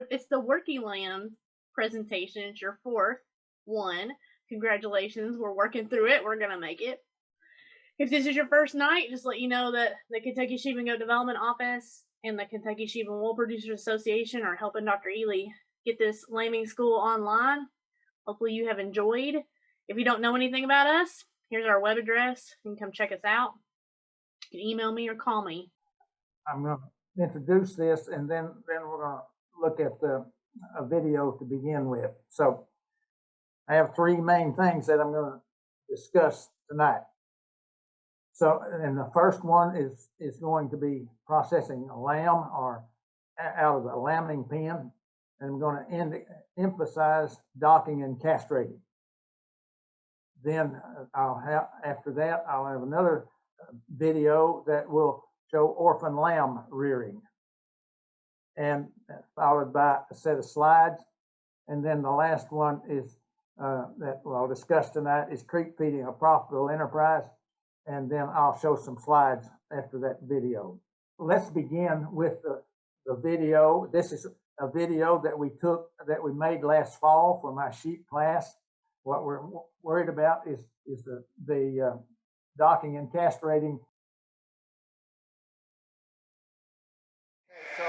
it's the Working Lambs presentation. It's your fourth one. Congratulations. We're working through it. We're going to make it. If this is your first night, just let you know that the Kentucky Sheep and Goat Development Office and the Kentucky Sheep and Wool Producers Association are helping Dr. Ely get this lambing school online. Hopefully you have enjoyed. If you don't know anything about us, here's our web address. You can come check us out. You can email me or call me. I'm going to introduce this, and then we're going to look at a video to begin with. So I have three main things that I'm going to discuss tonight. So, and the first one is going to be processing a lamb or out of the lambing pen, and I'm going to emphasize docking and castrating. Then after that, I'll have another video that will show orphan lamb rearing, and followed by a set of slides. And then the last one is that I'll discuss tonight is creek feeding a profitable enterprise. And then I'll show some slides after that video. Let's begin with the video. This is a video that we made last fall for my sheep class. What we're worried about is the docking and castrating. So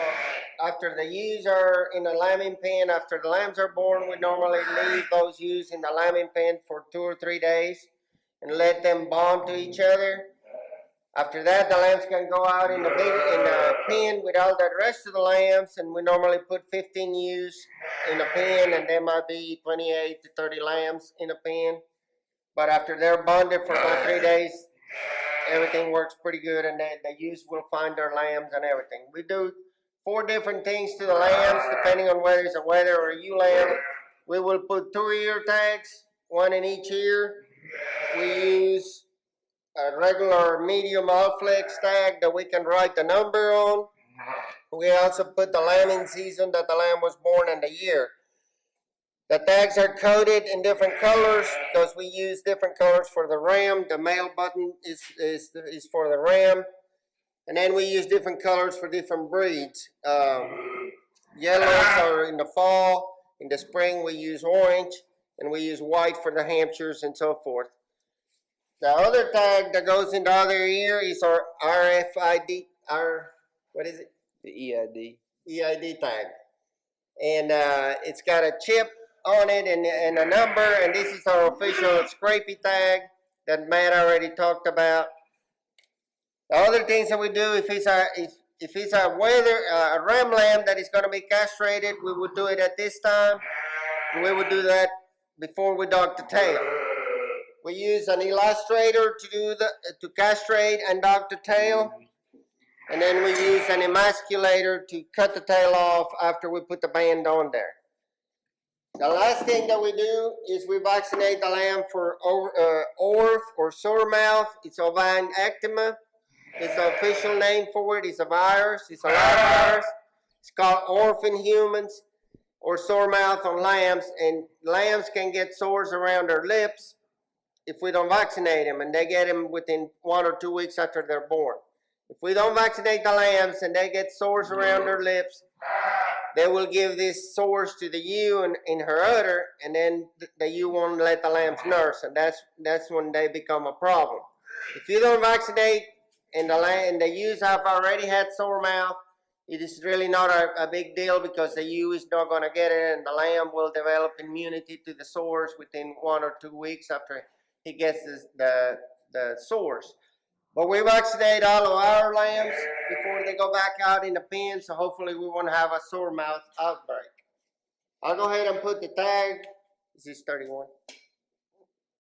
after the ewes are in the lambing pen, after the lambs are born, we normally leave those ewes in the lambing pen for 2 or 3 days and let them bond to each other. After that, the lambs can go out in the pen with all the rest of the lambs, and we normally put 15 ewes in a pen, and there might be 28 to 30 lambs in a pen. But after they're bonded for about 3 days, everything works pretty good, and the ewes will find their lambs and everything. We do 4 different things to the lambs, depending on whether it's a wether or a ewe lamb. We will put 2 ear tags, 1 in each ear. We use a regular medium Alflex tag that we can write the number on. We also put the lambing season that the lamb was born and the year. The tags are coated in different colors because we use different colors for the ram. The male button is for the ram. And then we use different colors for different breeds. Yellows are in the fall. In the spring we use orange. And we use white for the Hampshires and so forth. The other tag that goes in the other ear is our RFID, what is it? The EID. EID tag. And it's got a chip on it and a number, and this is our official scrapey tag that Matt already talked about. The other things that we do, if it's a ram lamb that is going to be castrated, we would do it at this time. We would do that before we dock the tail. We use an illustrator to castrate and dock the tail, and then we use an emasculator to cut the tail off after we put the band on there. The last thing that we do is we vaccinate the lamb for orph or sore mouth. It's ovine ectema. It's the official name for it. It's a virus. It's a live virus. It's called orphan humans or sore mouth on lambs, and lambs can get sores around their lips if we don't vaccinate them, and they get them within 1 or 2 weeks after they're born. If we don't vaccinate the lambs and they get sores around their lips, they will give these sores to the ewe in her udder, and then the ewe won't let the lambs nurse, and that's when they become a problem. If you don't vaccinate and the ewes have already had sore mouth, it is really not a big deal because the ewe is not going to get it, and the lamb will develop immunity to the sores within 1 or 2 weeks after he gets the sores. But we vaccinate all of our lambs before they go back out in the pen, so hopefully we won't have a sore mouth outbreak. I'll go ahead and put the tag. Is this 31?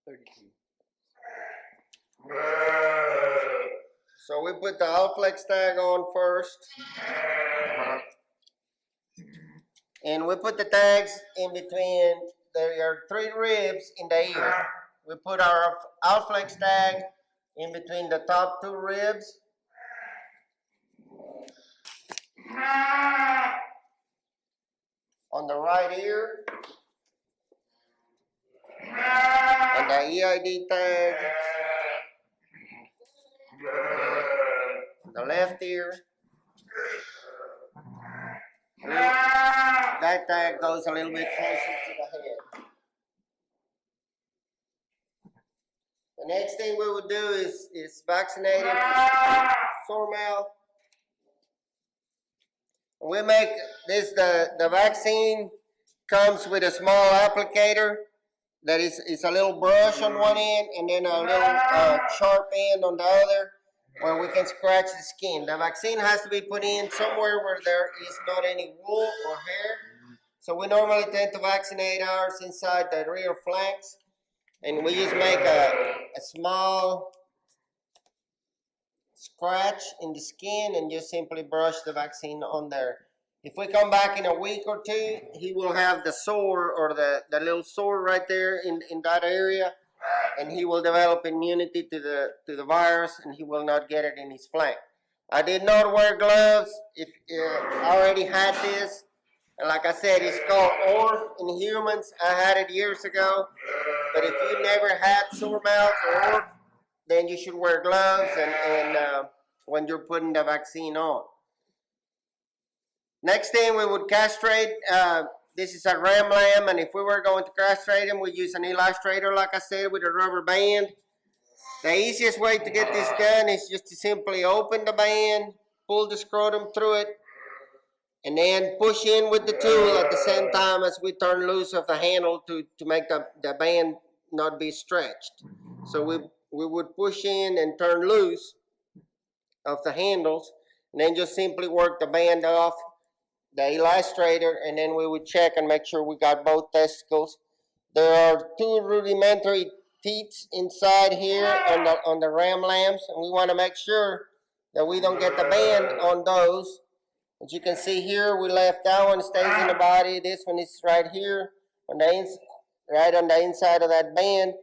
32. So we put the Alflex tag on first. And we put the tags in between. There are 3 ribs in the ear. We put our Alflex tag in between the top 2 ribs. On the right ear. And the EID tag. The left ear. that tag goes a little bit closer to the head. The next thing we would do is vaccinate him for sore mouth. We make this, the vaccine comes with a small applicator that is a little brush on one end and then a little sharp end on the other where we can scratch the skin. The vaccine has to be put in somewhere where there is not any wool or hair. So we normally tend to vaccinate ours inside the rear flanks. And we just make a small scratch in the skin and just simply brush the vaccine on there. If we come back in a week or two, he will have the sore or the little sore right there in that area, and he will develop immunity to the virus, and he will not get it in his flank. I did not wear gloves. If I already had this, and like I said, it's called orphan in humans. I had it years ago, but if you never had sore mouth or orphan, then you should wear gloves and when you're putting the vaccine on. Next thing, we would castrate. This is a ram lamb, and if we were going to castrate him, we use an illustrator, like I said, with a rubber band. The easiest way to get this done is just to simply open the band, pull the scrotum through it, and then push in with the tool at the same time as we turn loose of the handle to make the band not be stretched. So we would push in and turn loose of the handles, and then just simply work the band off the illustrator, and then we would check and make sure we got both testicles. There are two rudimentary teats inside here on the ram lambs, and we want to make sure that we don't get the band on those. As you can see here, we left that one, stays in the body. This one is right here on the right on the inside of that band.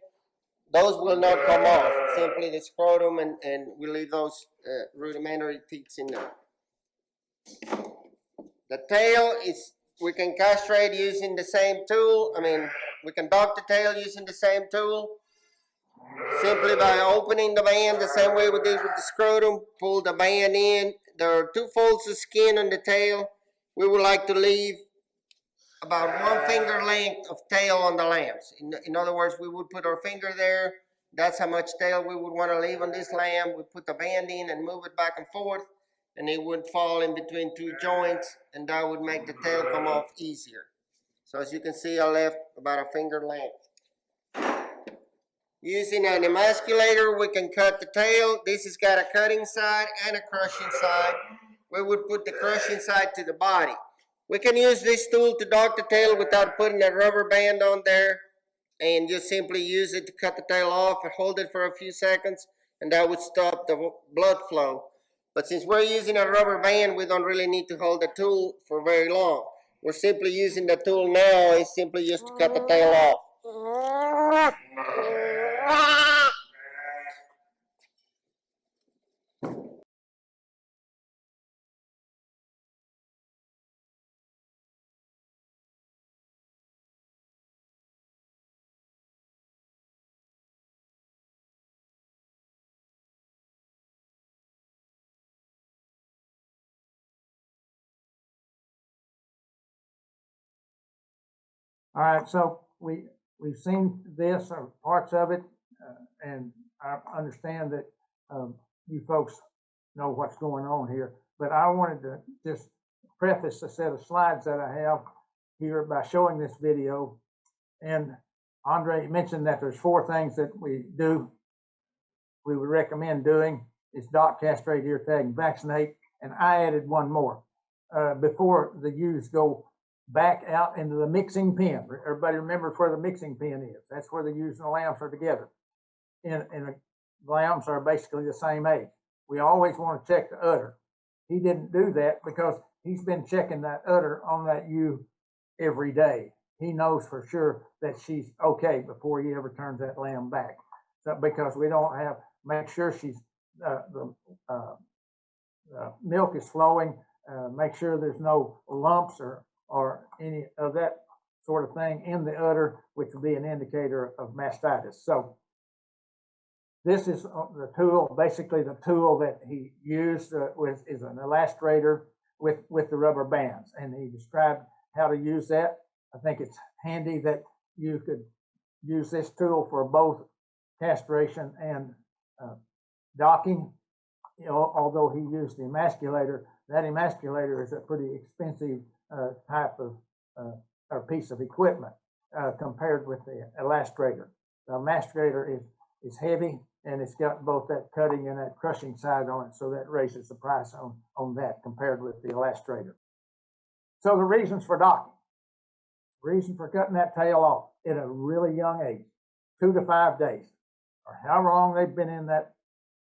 Those will not come off. Simply the scrotum, and we leave those rudimentary teats in there. The tail is, we can castrate using the same tool. We can dock the tail using the same tool. Simply by opening the band the same way we did with the scrotum, pull the band in. There are 2 folds of skin on the tail. We would like to leave about 1 finger length of tail on the lambs. In other words, we would put our finger there. That's how much tail we would want to leave on this lamb. We put the band in and move it back and forth, and it would fall in between 2 joints, and that would make the tail come off easier. So as you can see, I left about a finger length. Using an emasculator, we can cut the tail. This has got a cutting side and a crushing side. We would put the crushing side to the body. We can use this tool to dock the tail without putting a rubber band on there, and just simply use it to cut the tail off and hold it for a few seconds, and that would stop the blood flow. But since we're using a rubber band, we don't really need to hold the tool for very long. We're simply using the tool now, is simply just to cut the tail off. All right, so we've seen this or parts of it, and I understand that you folks know what's going on here. But I wanted to just preface a set of slides that I have here by showing this video. And Andre mentioned that there's 4 things that we would recommend doing. It's dock, castrate, ear tag, and vaccinate. And I added 1 more before the ewes go back out into the mixing pen. Everybody remembers where the mixing pen is. That's where the ewes and the lambs are together. And the lambs are basically the same age. We always want to check the udder. He didn't do that because he's been checking that udder on that ewe every day. He knows for sure that she's okay before he ever turns that lamb back. So because we don't have, make sure she's, the milk is flowing, make sure there's no lumps or any of that sort of thing in the udder, which would be an indicator of mastitis. So this is the tool, basically the tool that he used is an illustrator with the rubber bands. And he described how to use that. I think it's handy that you could use this tool for both castration and docking. You know, although he used the emasculator, that emasculator is a pretty expensive type of or piece of equipment compared with the elastrator. The elastrator is heavy, and it's got both that cutting and that crushing side on it, so that raises the price on that compared with the elastrator. So the reasons for docking. Reason for cutting that tail off at a really young age, 2 to 5 days, or however long they've been in that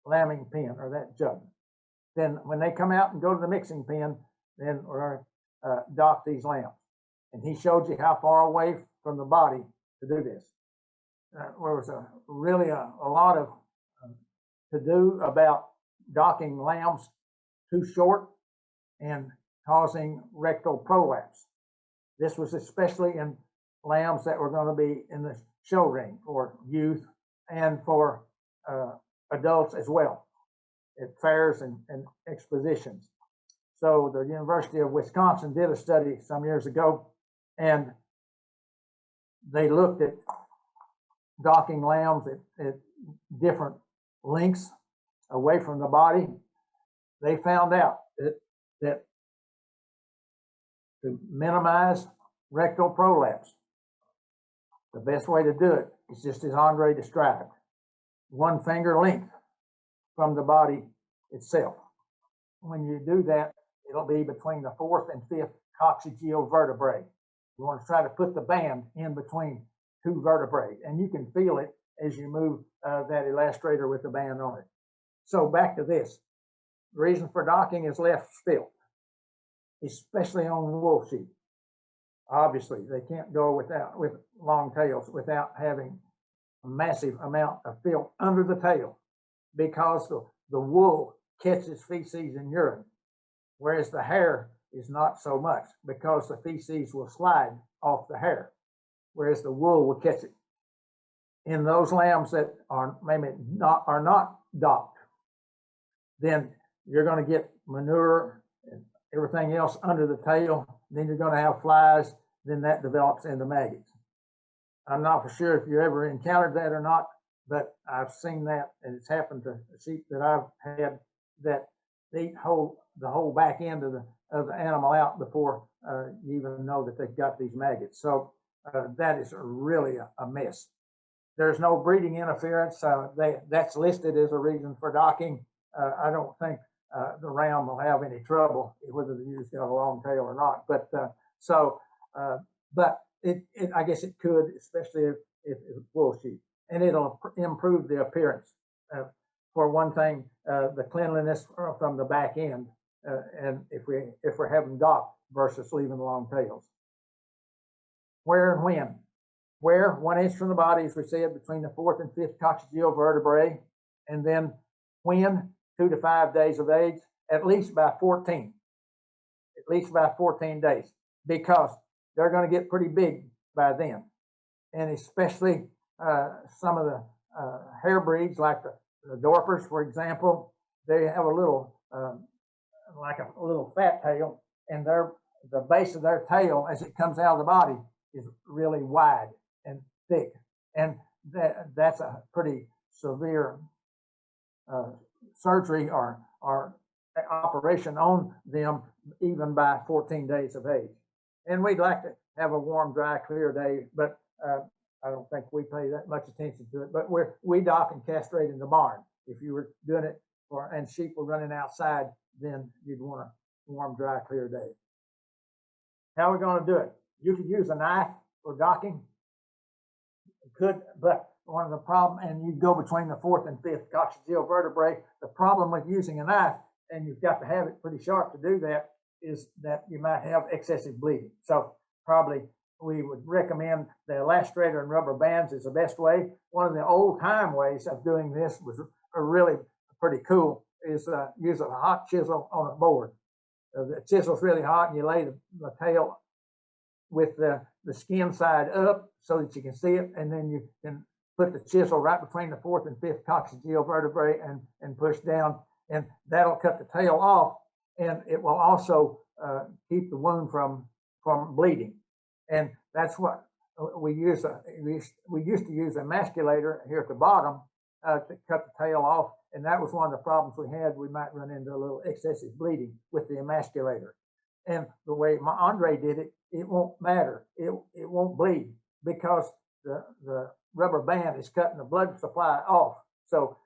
lambing pen or that jug. Then when they come out and go to the mixing pen, then we're going to dock these lambs. And he showed you how far away from the body to do this. There was really a lot of to do about docking lambs too short and causing rectal prolapse. This was especially in lambs that were going to be in the show ring for youth and for adults as well at fairs and expositions. So the University of Wisconsin did a study some years ago, and they looked at docking lambs at different lengths away from the body. They found out that to minimize rectal prolapse, the best way to do it is just as Andre described, 1 finger length from the body itself. When you do that, it'll be between the 4th and 5th coccygeal vertebrae. You want to try to put the band in between 2 vertebrae, and you can feel it as you move that elastrator with the band on it. So back to this. The reason for docking is left filth, especially on wool sheep. Obviously, they can't go with long tails without having a massive amount of filth under the tail, because the wool catches feces and urine, whereas the hair is not so much, because the feces will slide off the hair, whereas the wool will catch it. In those lambs that are not docked, then you're going to get manure and everything else under the tail. Then you're going to have flies. Then that develops into maggots. I'm not for sure if you ever encountered that or not, but I've seen that, and it's happened to sheep that I've had, that they eat the whole back end of the animal out before you even know that they've got these maggots. So that is really a mess. There's no breeding interference. That's listed as a reason for docking. I don't think the ram will have any trouble whether the ewe's got a long tail or not. But I guess it could, especially if it's wool sheep, and it'll improve the appearance. For one thing, the cleanliness from the back end, and if we're having docked versus leaving long tails. Where and when? Where, 1 inch from the body, as we said, between the 4th and 5th coccygeal vertebrae, and then when, 2 to 5 days of age, at least by 14 days, because they're going to get pretty big by then. And especially some of the hair breeds, like the Dorpers, for example, they have a little, like a little fat tail, and the base of their tail, as it comes out of the body, is really wide and thick. And that's a pretty severe surgery or operation on them, even by 14 days of age. And we'd like to have a warm, dry, clear day, but I don't think we pay that much attention to it. But we dock and castrate in the barn. If you were doing it and sheep were running outside, then you'd want a warm, dry, clear day. How are we going to do it? You could use a knife for docking. You could, but one of the problems, and you go between the 4th and 5th coccygeal vertebrae. The problem with using a knife, and you've got to have it pretty sharp to do that, is that you might have excessive bleeding. So probably we would recommend the elastrator and rubber bands is the best way. One of the old time ways of doing this was really pretty cool, is use a hot chisel on a board. The chisel's really hot, and you lay the tail with the skin side up so that you can see it, and then you can put the chisel right between the 4th and 5th coccygeal vertebrae and push down, and that'll cut the tail off, and it will also keep the wound from from bleeding. And that's what we use. We used to use a emasculator here at the bottom to cut the tail off. And that was one of the problems we had. We might run into a little excessive bleeding with the emasculator. And the way my Andre did it, it won't matter. It won't bleed because the rubber band is cutting the blood supply off. So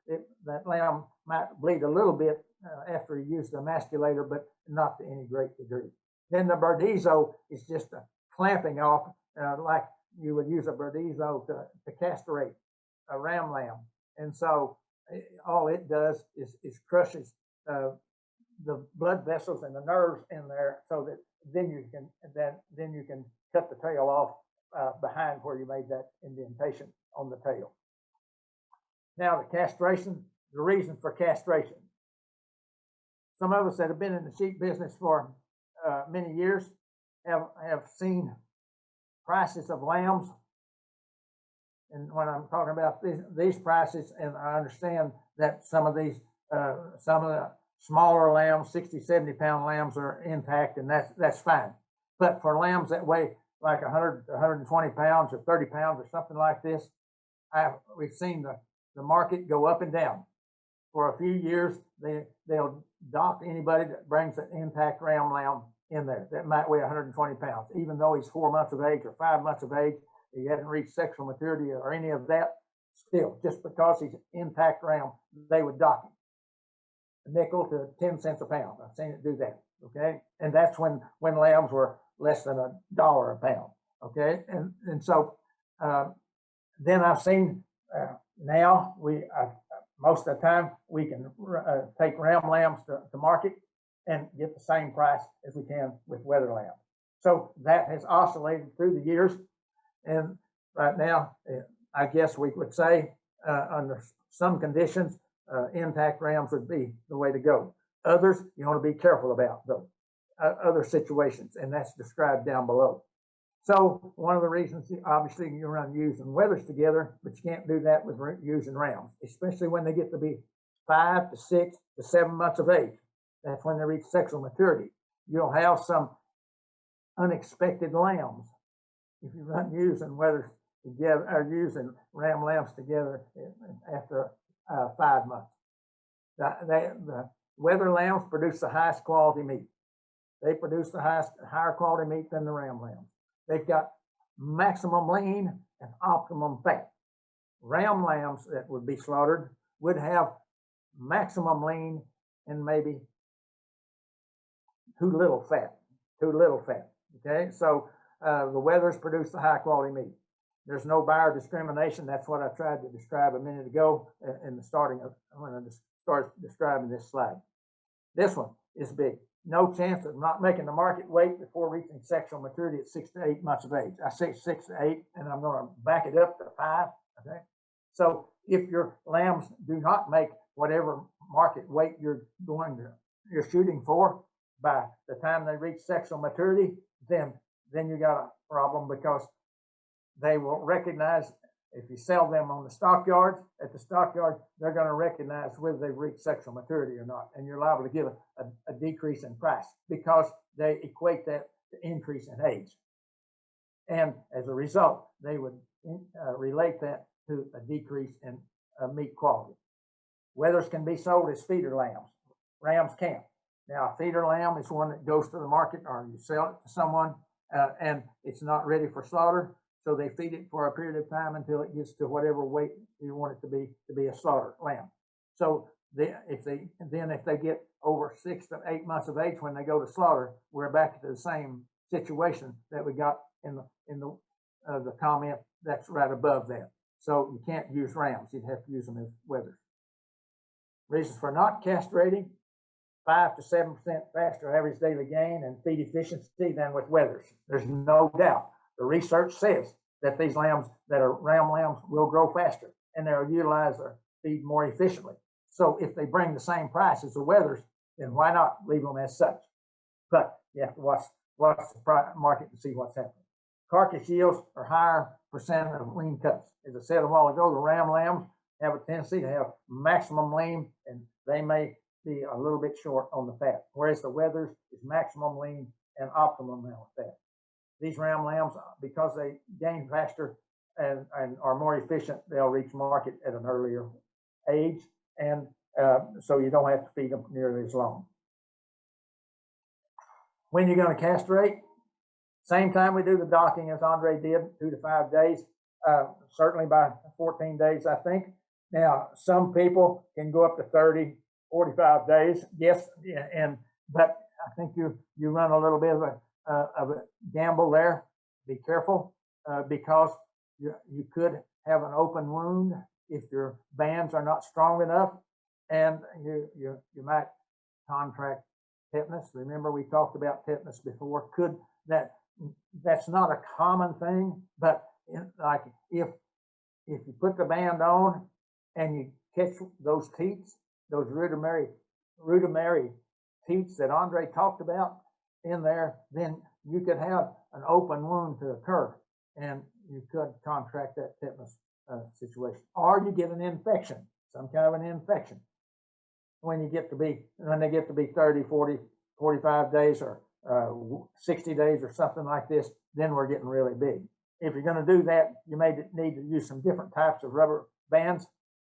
that lamb might bleed a little bit after he used the emasculator, but not to any great degree. Then the Burdizzo is just a clamping off, like you would use a Burdizzo to castrate a ram lamb. And so all it does is crushes the blood vessels and the nerves in there, so that then you can cut the tail off behind where you made that indentation on the tail. Now the castration, the reason for castration. Some of us that have been in the sheep business for many years have seen prices of lambs. And when I'm talking about these prices, and I understand that some of the smaller lambs, 60, 70 pound lambs are intact, and that's fine. But for lambs that weigh like 100 to 120 pounds or 30 pounds or something like this, we've seen the market go up and down. For a few years, they'll dock anybody that brings an intact ram lamb in there that might weigh 120 pounds, even though he's 4 months of age or 5 months of age, he hasn't reached sexual maturity or any of that. Still, just because he's an intact ram, they would dock him. A nickel to 10 cents a pound. I've seen it do that. Okay, and that's when lambs were less than $1 a pound. Okay, and so then I've seen now most of the time we can take ram lambs to market and get the same price as we can with wether lambs. So that has oscillated through the years, and right now I guess we would say under some conditions intact rams would be the way to go. Others you want to be careful about, though. Other situations, and that's described down below. So one of the reasons, obviously, you run ewes and wethers together, but you can't do that with ewes and rams, especially when they get to be 5 to 6 to 7 months of age. That's when they reach sexual maturity. You'll have some unexpected lambs if you run ewes and wethers together, or ewes and ram lambs together after 5 months. The wether lambs produce the highest quality meat. They produce the higher quality meat than the ram lambs. They've got maximum lean and optimum fat. Ram lambs that would be slaughtered would have maximum lean and maybe too little fat. Okay, so the wethers produce the high quality meat. There's no buyer discrimination. That's what I tried to describe a minute ago in the starting of when I started describing this slide. This one is big. No chance of not making the market weight before reaching sexual maturity at 6 to 8 months of age. I say 6 to 8, and I'm going to back it up to 5. Okay, so if your lambs do not make whatever market weight you're shooting for by the time they reach sexual maturity, then you got a problem, because they will recognize, if you sell them on the stockyards, at the stockyard, they're going to recognize whether they've reached sexual maturity or not. And you're liable to give a decrease in price because they equate that to increase in age. And as a result, they would relate that to a decrease in meat quality. Wethers can be sold as feeder lambs. Rams can't. Now, a feeder lamb is one that goes to the market, or you sell it to someone and it's not ready for slaughter. So they feed it for a period of time until it gets to whatever weight you want it to be a slaughter lamb. So if they get over 6 to 8 months of age when they go to slaughter, we're back to the same situation that we got in the comment that's right above that. So you can't use rams; you'd have to use them as wethers. Reasons for not castrating: 5 to 7% faster average daily gain and feed efficiency than with wethers. There's no doubt. The research says that these lambs that are ram lambs will grow faster and they'll utilize their feed more efficiently. So if they bring the same price as the wethers, then why not leave them as such? But you have to watch the market and see what's happening. Carcass yields are higher percent of lean cuts. As I said a while ago, the ram lambs have a tendency to have maximum lean, and they may be a little bit short on the fat, whereas the wethers is maximum lean and optimum amount of fat. these ram lambs, because they gain faster and are more efficient, they'll reach market at an earlier age, and so you don't have to feed them nearly as long. When you're going to castrate, same time we do the docking as Andre did, 2 to 5 days, certainly by 14 days, I think. Now, some people can go up to 30, 45 days, yes, but I think you run a little bit of a gamble there. Be careful, because you could have an open wound if your bands are not strong enough, and you might contract tetanus. Remember, we talked about tetanus before. That's not a common thing, but like if you put the band on and you catch those teats, those rudimentary teats that Andre talked about in there, then you could have an open wound to occur, and you could contract that tetanus situation, or you get an infection, some kind of an infection. When they get to be 30, 40, 45 days or 60 days or something like this, then we're getting really big. If you're going to do that, you may need to use some different types of rubber bands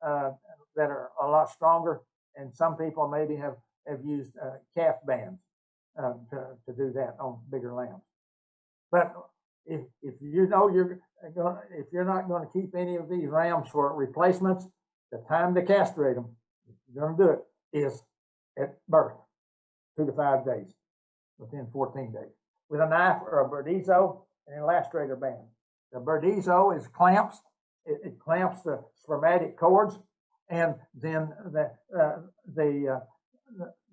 that are a lot stronger, and some people maybe have used calf bands to do that on bigger lambs. But if you know if you're not going to keep any of these rams for replacements, the time to castrate them, if you're going to do it, is at birth, 2 to 5 days, within 14 days, with a knife or a Burdizzo and an elastrator band. The Burdizzo is clamps. It clamps the spermatic cords, and then the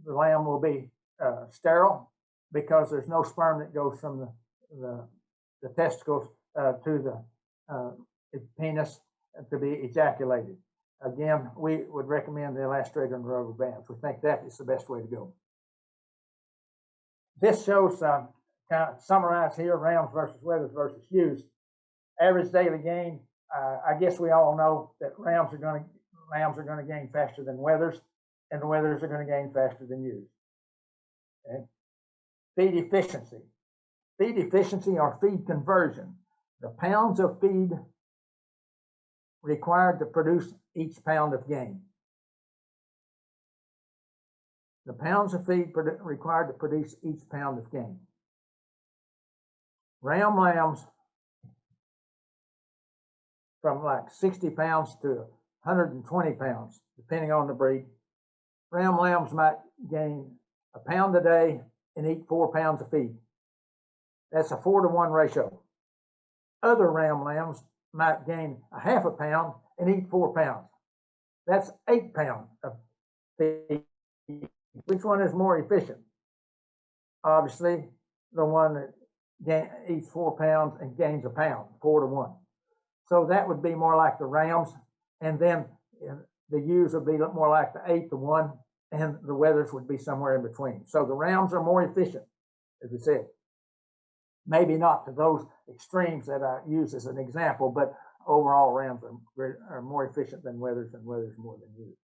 lamb will be sterile, because there's no sperm that goes from the testicles to the penis to be ejaculated. Again, we would recommend the elastrator and rubber bands. We think that is the best way to go. This shows kind of summarized here, rams versus wethers versus ewes. Average daily gain. I guess we all know that lambs are going to gain faster than wethers, and the wethers are going to gain faster than ewes. Okay. Feed efficiency. Feed efficiency or feed conversion. The pounds of feed required to produce each pound of gain. The pounds of feed required to produce each pound of gain. Ram lambs from like 60 pounds to 120 pounds, depending on the breed. Ram lambs might gain a pound a day and eat 4 pounds of feed. That's a 4-to-1 ratio. Other ram lambs might gain a half a pound and eat 4 pounds. That's 8 pounds of feed. Which one is more efficient? Obviously, the one that eats 4 pounds and gains a pound, 4-to-1. So that would be more like the rams, and then the ewes would be more like the 8-to-1, and the wethers would be somewhere in between. So the rams are more efficient, as we said. Maybe not to those extremes that I use as an example, but overall rams are more efficient than wethers, and wethers more than ewes.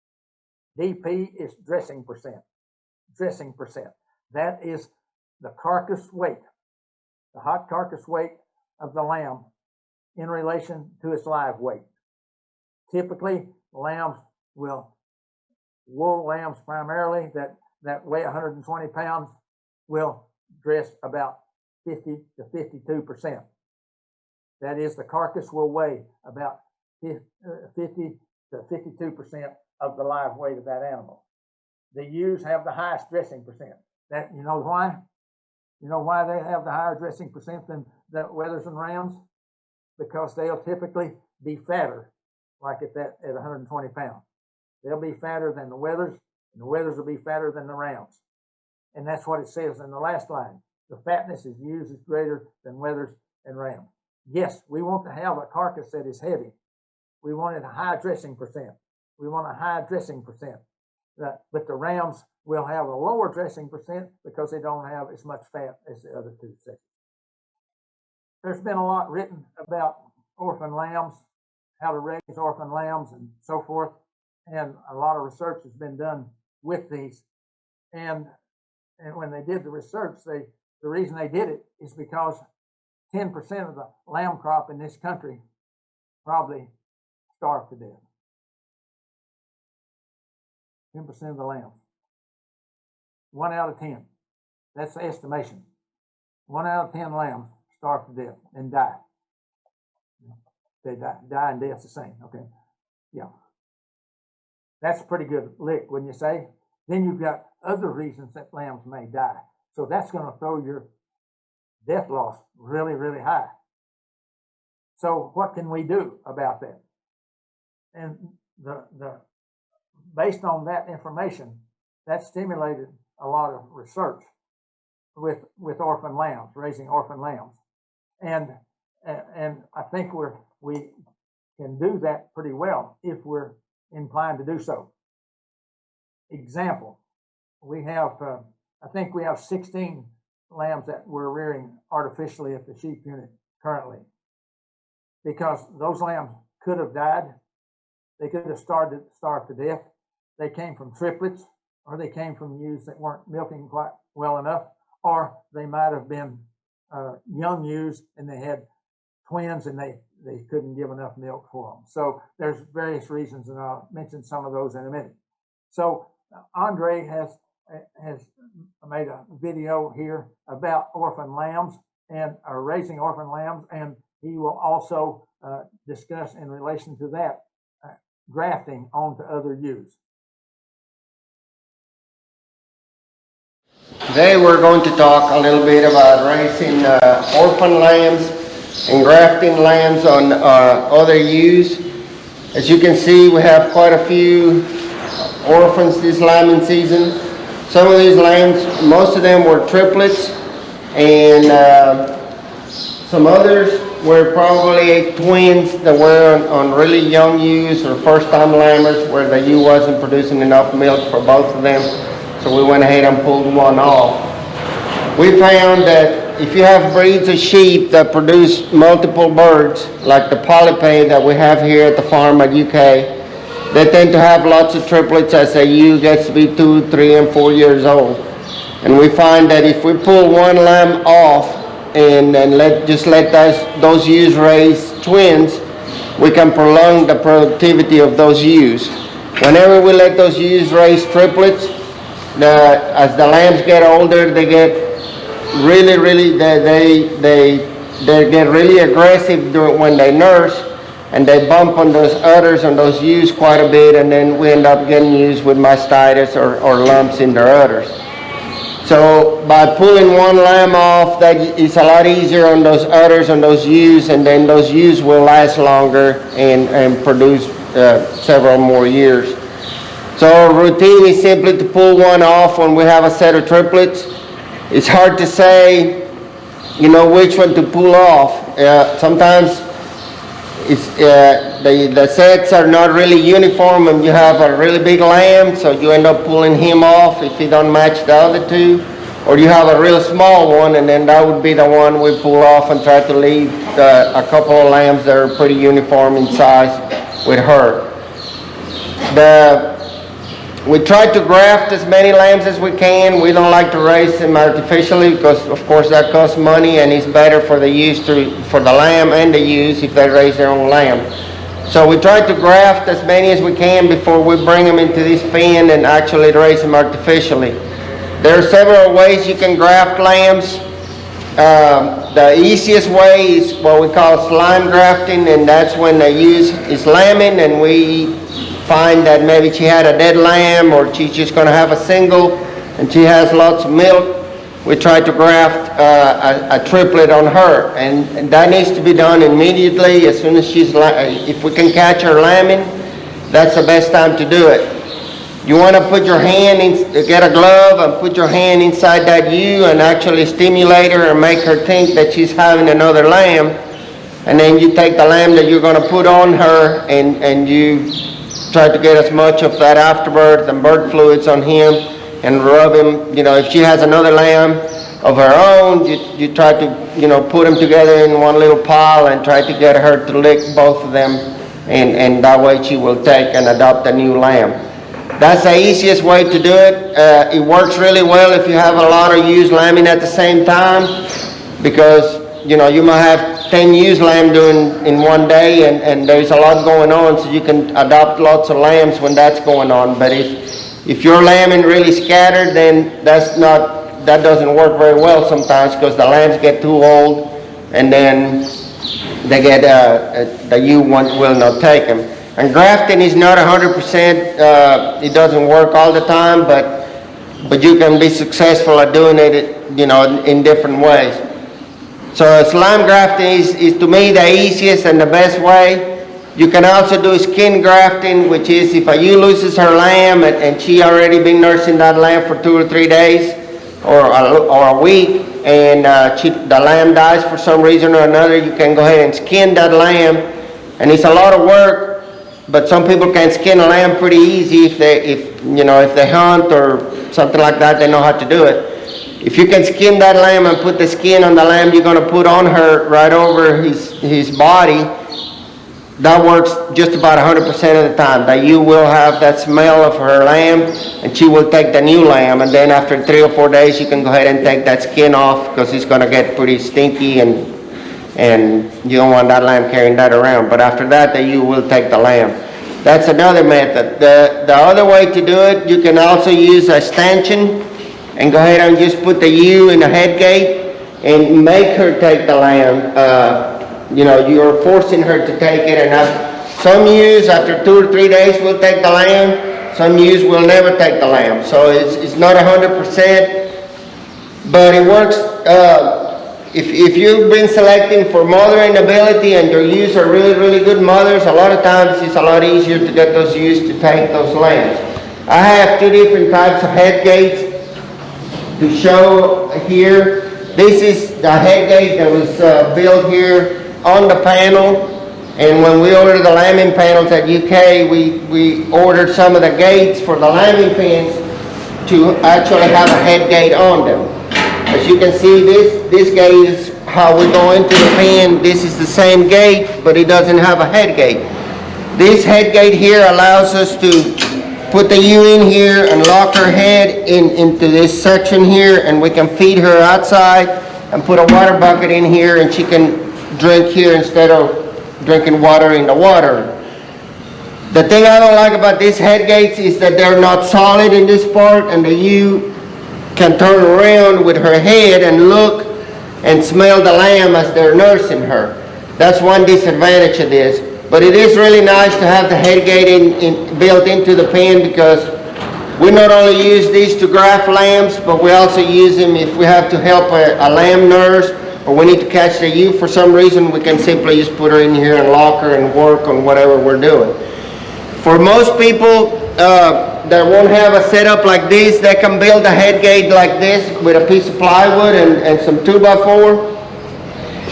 DP is dressing percent. Dressing percent. That is the carcass weight, the hot carcass weight of the lamb in relation to its live weight. Typically, wool lambs primarily that weigh 120 pounds will dress about 50 to 52%. That is, the carcass will weigh about 50 to 52% of the live weight of that animal. The ewes have the highest dressing percent. That, you know why? You know why they have the higher dressing percent than the wethers and rams? Because they'll typically be fatter, like at 120 pounds. They'll be fatter than the wethers, and the wethers will be fatter than the rams. And that's what it says in the last line. The fatness is ewes is greater than wethers and rams. Yes, we want to have a carcass that is heavy. We want it a high dressing percent. We want a high dressing percent. But the rams will have a lower dressing percent because they don't have as much fat as the other two sections. There's been a lot written about orphan lambs, how to raise orphan lambs and so forth. And a lot of research has been done with these. And when they did the research, the reason they did it is because 10% of the lamb crop in this country probably starved to death. 10% of the lambs. 1 out of 10. That's the estimation. 1 out of 10 lambs starve to death and die. They die and death's the same. Okay. Yeah. That's a pretty good lick, wouldn't you say? Then you've got other reasons that lambs may die. So that's going to throw your death loss really, really high. So what can we do about that? And based on that information, that stimulated a lot of research with orphan lambs, raising orphan lambs. And I think we can do that pretty well if we're inclined to do so. Example, we have, I think we have 16 lambs that we're rearing artificially at the sheep unit currently, because those lambs could have died. They could have starved to death. They came from triplets, or they came from ewes that weren't milking quite well enough, or they might have been young ewes and they had twins and they couldn't give enough milk for them. So there's various reasons, and I'll mention some of those in a minute. So Andre has made a video here about orphan lambs and raising orphan lambs, and he will also discuss in relation to that grafting onto other ewes. Today we're going to talk a little bit about raising orphan lambs and grafting lambs on other ewes. As you can see, we have quite a few orphans this lambing season. Some of these lambs, most of them were triplets, and some others were probably twins that were on really young ewes or first-time lambers where the ewe wasn't producing enough milk for both of them. So we went ahead and pulled one off. We found that if you have breeds of sheep that produce multiple birds, like the polypay that we have here at the farm at UK, they tend to have lots of triplets as a ewe gets to be 2, 3, and 4 years old. And we find that if we pull one lamb off and let those ewes raise twins, we can prolong the productivity of those ewes. Whenever we let those ewes raise triplets, as the lambs get older, they get really aggressive when they nurse, and they bump on those udders on those ewes quite a bit, and then we end up getting ewes with mastitis or lumps in their udders. So by pulling one lamb off, that is a lot easier on those udders on those ewes, and then those ewes will last longer and produce several more years. So our routine is simply to pull one off when we have a set of triplets. It's hard to say, which one to pull off. Sometimes the sets are not really uniform, and you have a really big lamb, so you end up pulling him off if he don't match the other two. Or you have a real small one, and then that would be the one we pull off and try to leave a couple of lambs that are pretty uniform in size with her. We try to graft as many lambs as we can. We don't like to raise them artificially because, of course, that costs money, and it's better for the lamb and the ewes if they raise their own lamb. So we try to graft as many as we can before we bring them into this pen and actually raise them artificially. There are several ways you can graft lambs. The easiest way is what we call slime grafting, and that's when the ewe is lambing and we find that maybe she had a dead lamb, or she's just going to have a single and she has lots of milk. We try to graft a triplet on her, and that needs to be done immediately as soon as if we can catch her lambing, that's the best time to do it. You want to put your hand get a glove and put your hand inside that ewe and actually stimulate her and make her think that she's having another lamb, and then you take the lamb that you're going to put on her and you try to get as much of that afterbirth and birth fluids on him and rub him. If she has another lamb of her own, you try to put them together in one little pile and try to get her to lick both of them, and that way she will take and adopt a new lamb. That's the easiest way to do it. It works really well if you have a lot of ewes lambing at the same time, because you might have 10 ewes lamb doing in one day, and there's a lot going on, so you can adopt lots of lambs when that's going on. But if you're lambing really scattered, then that doesn't work very well sometimes, because the lambs get too old, and then they get the ewe will not take them. And grafting is not 100%. It doesn't work all the time, but you can be successful at doing it, in different ways. So slime grafting is to me the easiest and the best way. You can also do skin grafting, which is if a ewe loses her lamb and she already been nursing that lamb for 2 or 3 days or a week, and the lamb dies for some reason or another, you can go ahead and skin that lamb. And it's a lot of work, but some people can skin a lamb pretty easy if they hunt or something like that. They know how to do it. If you can skin that lamb and put the skin on the lamb you're going to put on her right over his body, that works just about 100% of the time. That you will have that smell of her lamb, and she will take the new lamb, and then after 3 or 4 days you can go ahead and take that skin off, because it's going to get pretty stinky, and you don't want that lamb carrying that around. But after that, you will take the lamb. That's another method. The other way to do it, you can also use a stanchion and go ahead and just put the ewe in the head gate and make her take the lamb. You're forcing her to take it, and some ewes after 2 or 3 days will take the lamb. Some ewes will never take the lamb. So it's not 100%, but it works. If you've been selecting for mothering ability and your ewes are really, really good mothers, a lot of times it's a lot easier to get those ewes to take those lambs. I have 2 different types of head gates to show here. This is the head gate that was built here on the panel, and when we ordered the lambing panels at UK, we ordered some of the gates for the lambing pens to actually have a head gate on them. As you can see, this gate is how we go into the pen. This is the same gate, but it doesn't have a head gate. This head gate here allows us to put the ewe in here and lock her head into this section here, and we can feed her outside and put a water bucket in here, and she can drink here instead of drinking water in the water. The thing I don't like about these head gates is that they're not solid in this part, and the ewe can turn around with her head and look and smell the lamb as they're nursing her. That's one disadvantage of this. But it is really nice to have the head gate built into the pen, because we not only use these to graft lambs, but we also use them if we have to help a lamb nurse, or we need to catch the ewe for some reason. We can simply just put her in here and lock her and work on whatever we're doing. For most people that won't have a setup like this, they can build a head gate like this with a piece of plywood and some 2x4.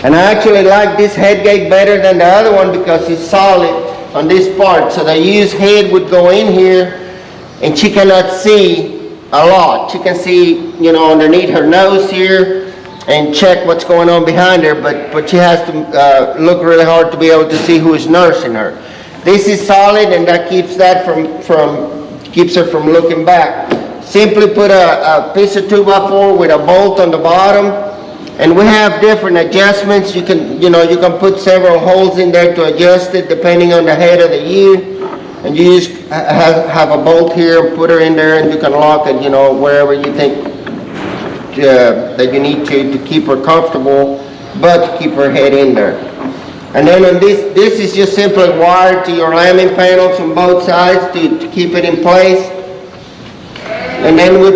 And I actually like this head gate better than the other one because it's solid on this part. So the ewe's head would go in here, and she cannot see a lot. She can see, underneath her nose here and check what's going on behind her, but she has to look really hard to be able to see who is nursing her. This is solid, and that keeps that keeps her from looking back. Simply put a piece of 2x4 with a bolt on the bottom, and we have different adjustments. You can put several holes in there to adjust it depending on the head of the ewe, and you just have a bolt here, put her in there, and you can lock it, wherever you think that you need to keep her comfortable, but to keep her head in there. And then on this is just simply wired to your lambing panels on both sides to keep it in place. And then we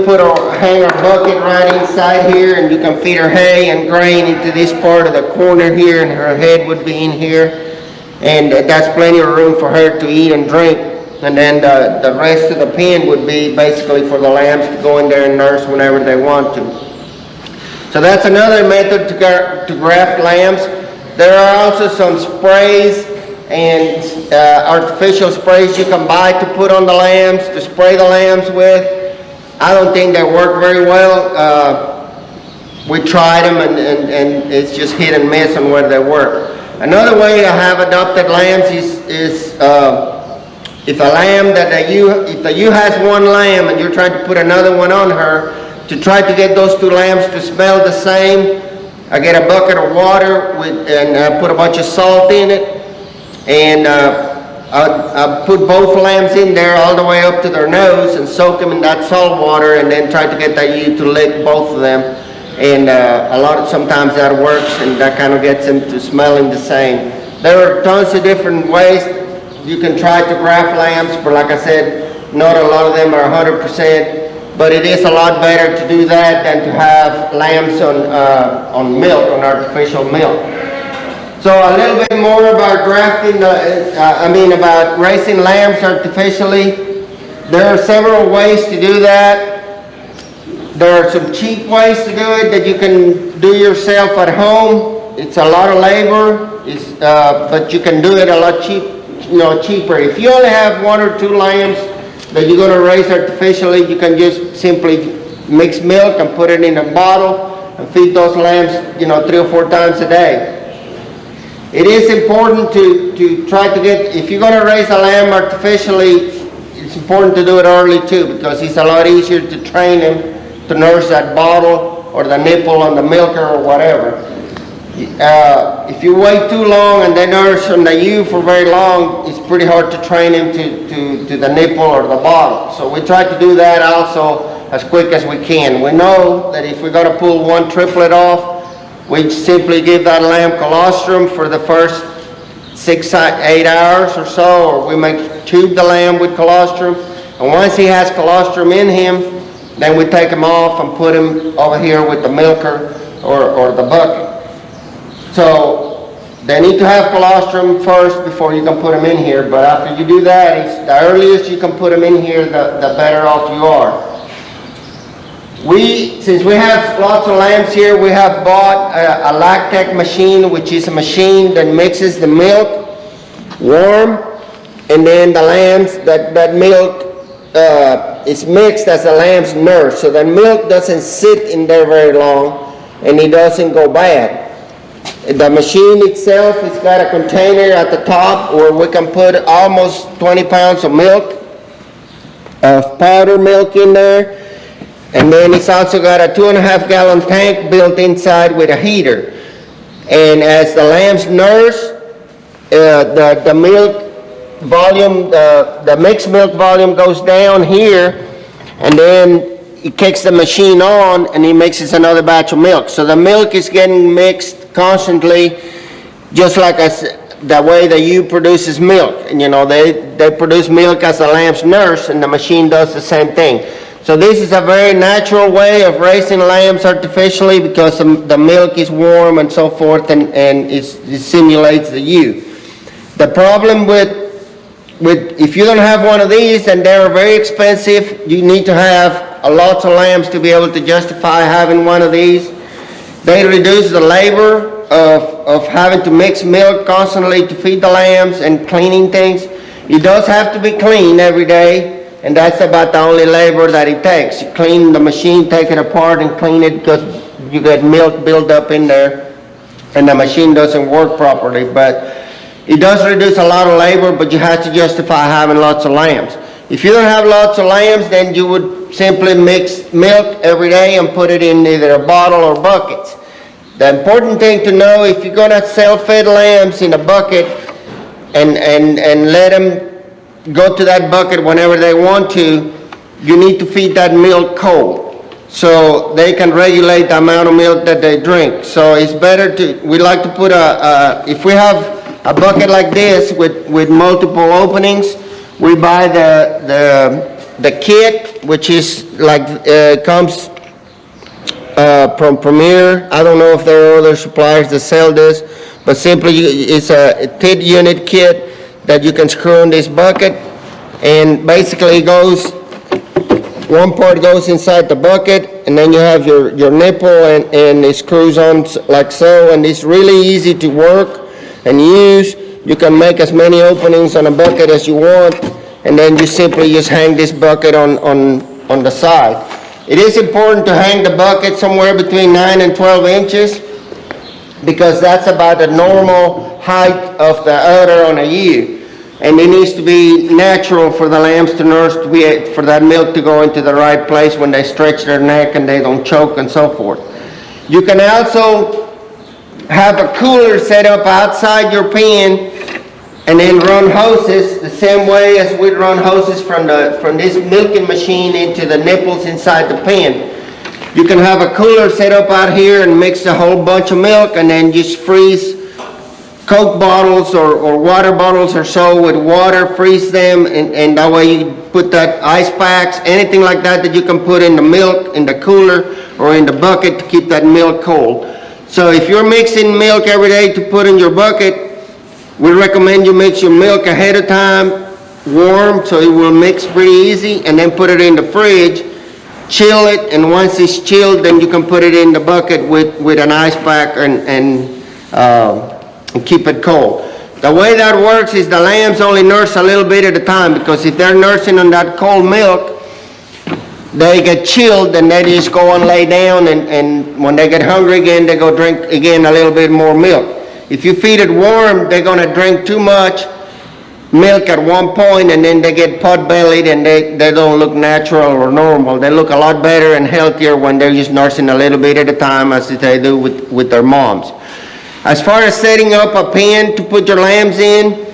hang our bucket right inside here, and you can feed her hay and grain into this part of the corner here, and her head would be in here. And that's plenty of room for her to eat and drink. And then the rest of the pen would be basically for the lambs to go in there and nurse whenever they want to. So that's another method to graft lambs. There are also some sprays and artificial sprays you can buy to put on the lambs, to spray the lambs with. I don't think they work very well. We tried them, and it's just hit and miss on whether they work. Another way to have adopted lambs is if the ewe has one lamb and you're trying to put another one on her, to try to get those 2 lambs to smell the same, I get a bucket of water and I put a bunch of salt in it, and I put both lambs in there all the way up to their nose and soak them in that salt water, and then try to get that ewe to lick both of them. And sometimes that works, and that kind of gets them to smelling the same. There are tons of different ways you can try to graft lambs, but like I said, not a lot of them are 100%. But it is a lot better to do that than to have lambs on milk, on artificial milk. So a little bit more about grafting, about raising lambs artificially. There are several ways to do that. There are some cheap ways to do it that you can do yourself at home. It's a lot of labor, but you can do it a lot cheaper. If you only have 1 or 2 lambs that you're going to raise artificially, you can just simply mix milk and put it in a bottle and feed those lambs, 3 or 4 times a day. It is important to try to get, if you're going to raise a lamb artificially, it's important to do it early too, because it's a lot easier to train him to nurse that bottle or the nipple on the milker or whatever. If you wait too long and they nurse on the ewe for very long, it's pretty hard to train him to the nipple or the bottle. So we try to do that also as quick as we can. We know that if we're going to pull one triplet off, we simply give that lamb colostrum for the first 6-8 hours or so, or we tube the lamb with colostrum. And once he has colostrum in him, then we take him off and put him over here with the milker or the bucket. So they need to have colostrum first before you can put them in here, but after you do that, the earliest you can put them in here, the better off you are. Since we have lots of lambs here, we have bought a lactate machine, which is a machine that mixes the milk warm, and then the lambs, that milk is mixed as the lambs nurse, so the milk doesn't sit in there very long, and it doesn't go bad. The machine itself has got a container at the top where we can put almost 20 pounds of milk, of powder milk in there. And then it's also got a 2.5 gallon tank built inside with a heater. And as the lambs nurse, the milk volume, the mixed milk volume goes down here, and then it kicks the machine on and he mixes another batch of milk. So the milk is getting mixed constantly, just like the way the ewe produces milk. And they produce milk as the lamb's nurse, and the machine does the same thing. So this is a very natural way of raising lambs artificially, because the milk is warm and so forth, and it simulates the ewe. The problem with if you don't have one of these, and they're very expensive, you need to have lots of lambs to be able to justify having one of these. They reduce the labor of having to mix milk constantly to feed the lambs and cleaning things. It does have to be cleaned every day, and that's about the only labor that it takes. You clean the machine, take it apart and clean it, because you get milk built up in there and the machine doesn't work properly. But it does reduce a lot of labor, but you have to justify having lots of lambs. If you don't have lots of lambs, then you would simply mix milk every day and put it in either a bottle or buckets. The important thing to know, if you're going to sell fed lambs in a bucket and let them go to that bucket whenever they want to, you need to feed that milk cold so they can regulate the amount of milk that they drink. So it's better we like to put if we have a bucket like this with multiple openings, we buy the kit, which is like comes from Premier. I don't know if there are other suppliers that sell this, but simply it's a TID unit kit that you can screw in this bucket, and basically one part goes inside the bucket, and then you have your nipple, and it screws on like so, and it's really easy to work and use. You can make as many openings on a bucket as you want, and then you simply just hang this bucket on the side. It is important to hang the bucket somewhere between 9 and 12 inches, because that's about the normal height of the udder on a ewe. And it needs to be natural for the lambs to nurse, for that milk to go into the right place when they stretch their neck and they don't choke and so forth. You can also have a cooler set up outside your pen, and then run hoses the same way as we run hoses from this milking machine into the nipples inside the pen. You can have a cooler set up out here and mix a whole bunch of milk, and then just freeze Coke bottles or water bottles or so with water, freeze them, and that way you put that ice packs, anything like that that you can put in the milk, in the cooler, or in the bucket to keep that milk cold. So if you're mixing milk every day to put in your bucket, we recommend you mix your milk ahead of time, warm, so it will mix pretty easy, and then put it in the fridge, chill it, and once it's chilled, then you can put it in the bucket with an ice pack and keep it cold. The way that works is the lambs only nurse a little bit at a time, because if they're nursing on that cold milk, they get chilled and they just go and lay down, and when they get hungry again, they go drink again a little bit more milk. If you feed it warm, they're going to drink too much milk at one point, and then they get pot-bellied, and they don't look natural or normal. They look a lot better and healthier when they're just nursing a little bit at a time, as they do with their moms. As far as setting up a pen to put your lambs in,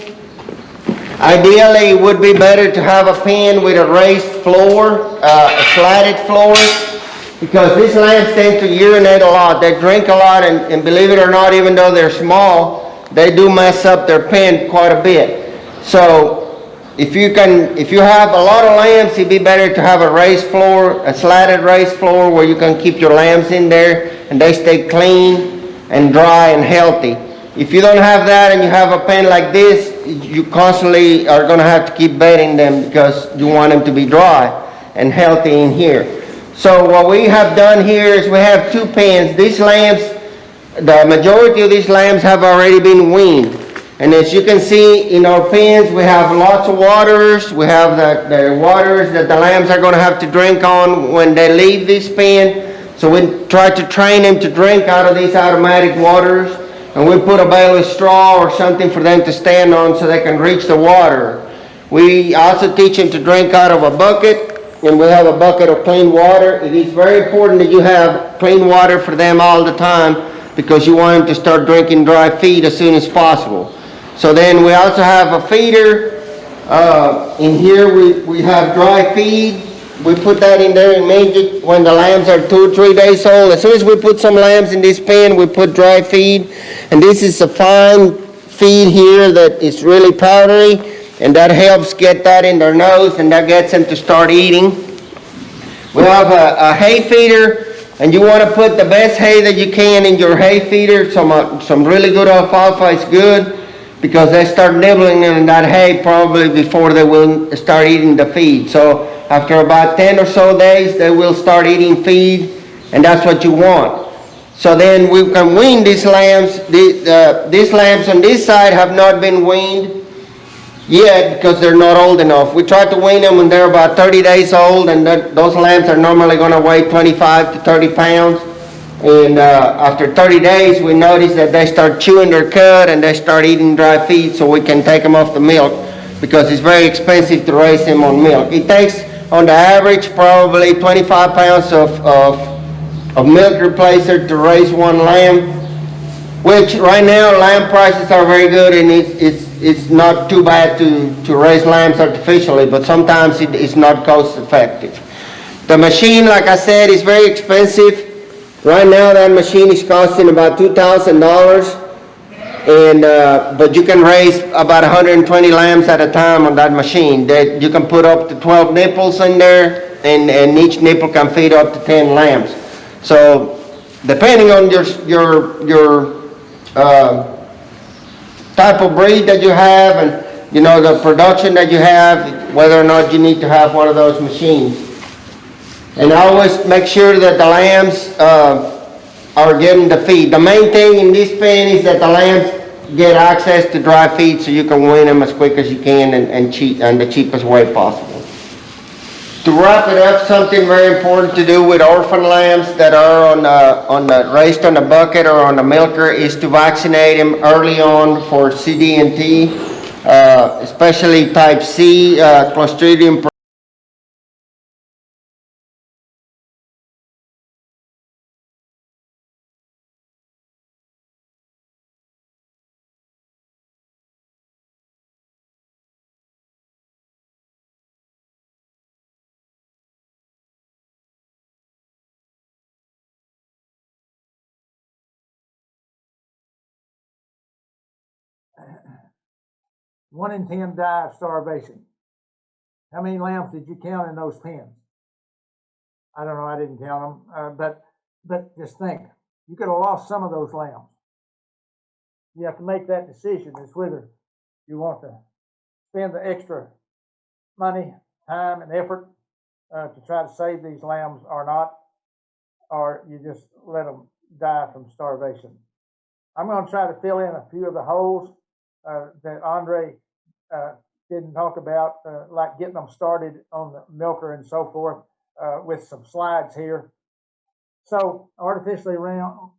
ideally it would be better to have a pen with a raised floor, a slatted floor, because these lambs tend to urinate a lot. They drink a lot, and believe it or not, even though they're small, they do mess up their pen quite a bit. So if you have a lot of lambs, it'd be better to have a raised floor, a slatted raised floor, where you can keep your lambs in there and they stay clean and dry and healthy. If you don't have that and you have a pen like this, you constantly are going to have to keep bedding them, because you want them to be dry and healthy in here. So what we have done here is we have two pens. These lambs, the majority of these lambs have already been weaned. And as you can see in our pens, we have lots of waters. We have the waters that the lambs are going to have to drink on when they leave this pen. So we try to train them to drink out of these automatic waters. And we put a bale of straw or something for them to stand on so they can reach the water. We also teach them to drink out of a bucket, and we have a bucket of clean water. It is very important that you have clean water for them all the time, because you want them to start drinking dry feed as soon as possible. So then we also have a feeder. In here we have dry feed. We put that in there and make it when the lambs are 2 or 3 days old. As soon as we put some lambs in this pen, we put dry feed. And this is a fine feed here that is really powdery, and that helps get that in their nose, and that gets them to start eating. We have a hay feeder, and you want to put the best hay that you can in your hay feeder. Some really good alfalfa is good, because they start nibbling in that hay probably before they will start eating the feed. So after about 10 or so days, they will start eating feed, and that's what you want. So then we can wean these lambs. These lambs on this side have not been weaned yet, because they're not old enough. We try to wean them when they're about 30 days old, and those lambs are normally going to weigh 25 to 30 pounds. And after 30 days, we notice that they start chewing their cud and they start eating dry feed, so we can take them off the milk, because it's very expensive to raise them on milk. It takes, on the average, probably 25 pounds of milk replacer to raise one lamb, which right now lamb prices are very good, and it's not too bad to raise lambs artificially, but sometimes it's not cost effective. The machine, like I said, is very expensive. Right now that machine is costing about $2,000, and but you can raise about 120 lambs at a time on that machine. That you can put up to 12 nipples in there, and each nipple can feed up to 10 lambs. So depending on your type of breed that you have, and the production that you have, whether or not you need to have one of those machines. And always make sure that the lambs are getting the feed. The main thing in this pen is that the lambs get access to dry feed, so you can wean them as quick as you can and the cheapest way possible. To wrap it up, something very important to do with orphan lambs that are raised on a bucket or on a milker is to vaccinate them early on for CD&T, especially type C, Clostridium 1 in 10 die of starvation. How many lambs did you count in those pens? I don't know, I didn't count them, but just think, you could have lost some of those lambs. You have to make that decision as whether you want to spend the extra money, time, and effort to try to save these lambs or not, or you just let them die from starvation. I'm going to try to fill in a few of the holes that Andre didn't talk about, like getting them started on the milker and so forth, with some slides here. So artificially round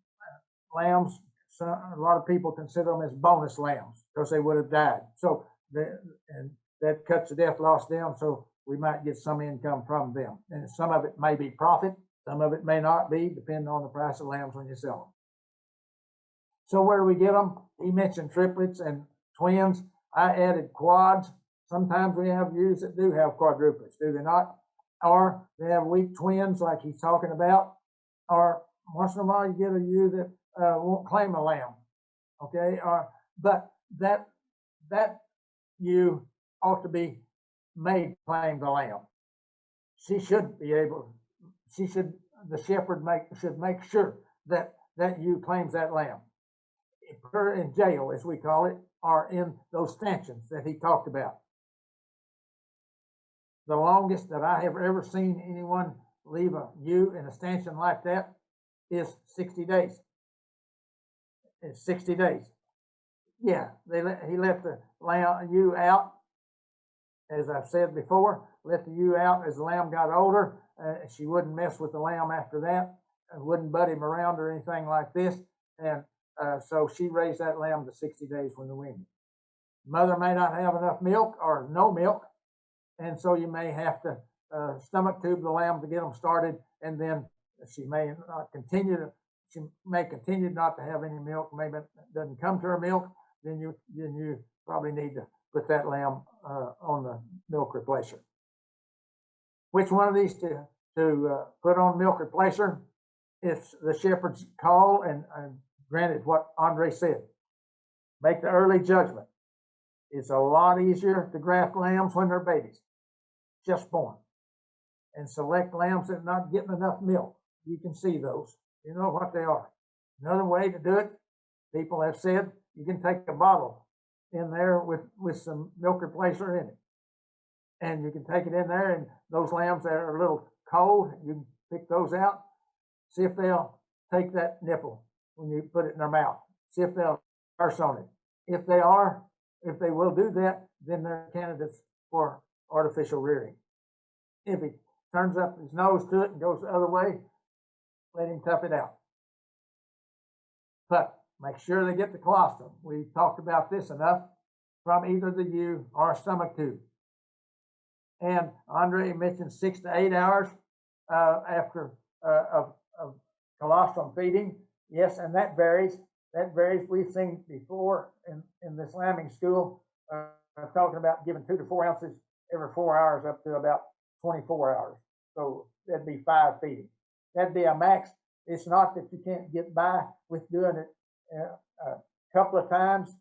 lambs, a lot of people consider them as bonus lambs because they would have died. So and that cuts the death loss down, so we might get some income from them. And some of it may be profit, some of it may not be, depending on the price of lambs when you sell them. So where do we get them? He mentioned triplets and twins. I added quads. Sometimes we have ewes that do have quadruplets, do they not? Or they have weak twins like he's talking about. Or once in a while you get a ewe that won't claim a lamb, okay? But that ewe ought to be made to claim the lamb. She should be able. The shepherd should make sure that that ewe claims that lamb. Put her in jail, as we call it, or in those stanchions that he talked about. The longest that I have ever seen anyone leave a ewe in a stanchion like that is 60 days. It's 60 days. Yeah, he let the ewe out, as I've said before, let the ewe out as the lamb got older. She wouldn't mess with the lamb after that, wouldn't butt him around or anything like this. And so she raised that lamb to 60 days when the weaned. Mother may not have enough milk or no milk, and so you may have to stomach tube the lamb to get them started, and then she may continue not to have any milk. Maybe it doesn't come to her milk. Then you probably need to put that lamb on the milk replacer. Which one of these to put on milk replacer? It's the shepherd's call, and granted what Andre said. Make the early judgment. It's a lot easier to graft lambs when they're babies, just born, and select lambs that are not getting enough milk. You can see those. You know what they are. Another way to do it, people have said, you can take a bottle in there with some milk replacer in it. And you can take it in there, and those lambs that are a little cold, you can pick those out. See if they'll take that nipple when you put it in their mouth. See if they'll nurse on it. If they will do that, then they're candidates for artificial rearing. If he turns up his nose to it and goes the other way, let him tough it out. But make sure they get the colostrum. We've talked about this enough, from either the ewe or a stomach tube. And Andre mentioned 6 to 8 hours after of colostrum feeding. Yes, and that varies. That varies. We've seen before in this lambing school, talking about giving 2 to 4 ounces every 4 hours up to about 24 hours. So that'd be 5 feeding. That'd be a max. It's not that you can't get by with doing it a couple of times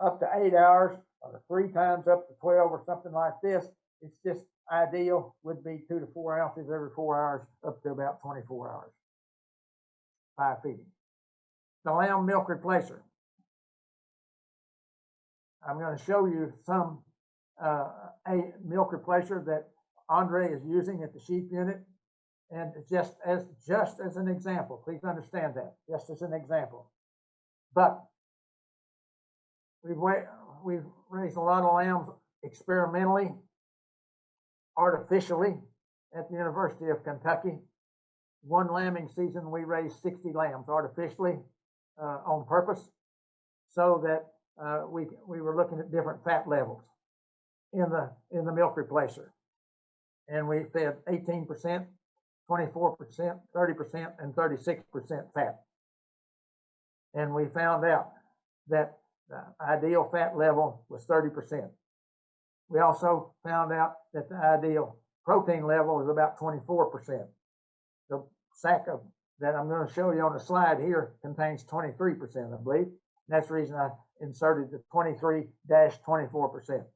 up to 8 hours, or 3 times up to 12, or something like this. It's just ideal would be 2 to 4 ounces every 4 hours up to about 24 hours. 5 feeding. The lamb milk replacer. I'm going to show you some a milk replacer that Andre is using at the sheep unit, and just as an example. Please understand that, just as an example. But we've raised a lot of lambs experimentally, artificially, at the University of Kentucky. One lambing season, we raised 60 lambs artificially on purpose, so that we were looking at different fat levels in the milk replacer, and we fed 18%, 24%, 30%, and 36% fat. And we found out that the ideal fat level was 30%. We also found out that the ideal protein level is about 24%. The sack that I'm going to show you on the slide here contains 23%, I believe. And that's the reason I inserted the 23-24%.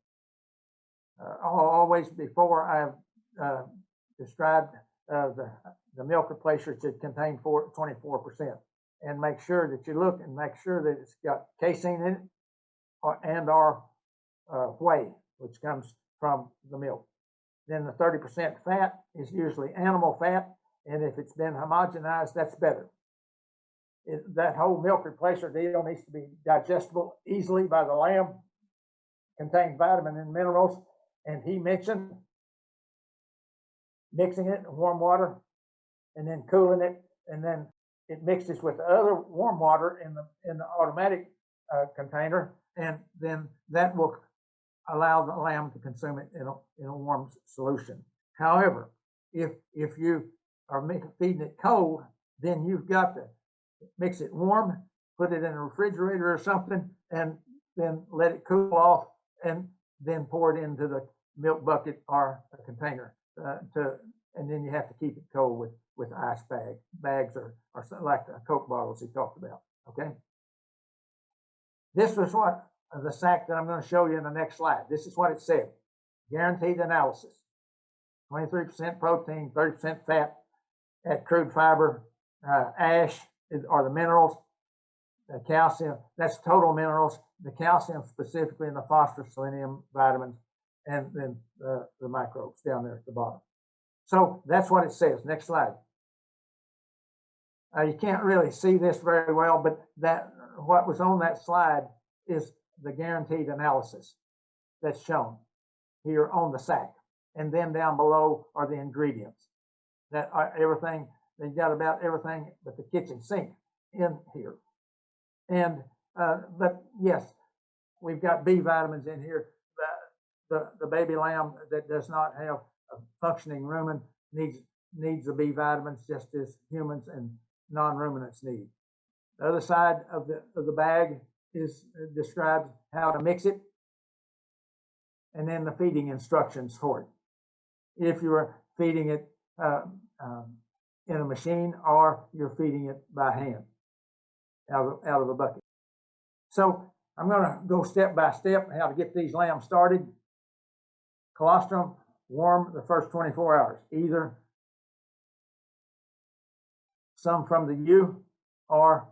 Always before I've described the milk replacer should contain 24%, and make sure that you look and make sure that it's got casein in it and/or whey, which comes from the milk. Then the 30% fat is usually animal fat, and if it's been homogenized, that's better. That whole milk replacer deal needs to be digestible easily by the lamb, contains vitamin and minerals, and he mixing it in warm water and then cooling it, and then it mixes with the other warm water in the automatic container, and then that will allow the lamb to consume it in a warm solution. However, if you are feeding it cold, then you've got to mix it warm, put it in a refrigerator or something, and then let it cool off, and then pour it into the milk bucket or a container and then you have to keep it cold with ice bags or something like the Coke bottles he talked about. Okay. This was what the sack that I'm going to show you in the next slide. This is what it said. Guaranteed analysis. 23% protein, 30% fat, at crude fiber, ash are the minerals, the calcium, that's total minerals, the calcium specifically, and the phosphorus, selenium, vitamins, and then the microbes down there at the bottom. So that's what it says. Next slide. You can't really see this very well, but what was on that slide is the guaranteed analysis that's shown here on the sack. And then down below are the ingredients. That are everything, they got about everything but the kitchen sink in here. And, but yes, we've got B vitamins in here. The baby lamb that does not have a functioning rumen needs the B vitamins just as humans and non-ruminants need. The other side of the bag describes how to mix it, and then the feeding instructions for it. If you are feeding it in a machine, or you're feeding it by hand out of a bucket. So I'm going to go step by step how to get these lambs started. Colostrum, warm the first 24 hours, either some from the ewe or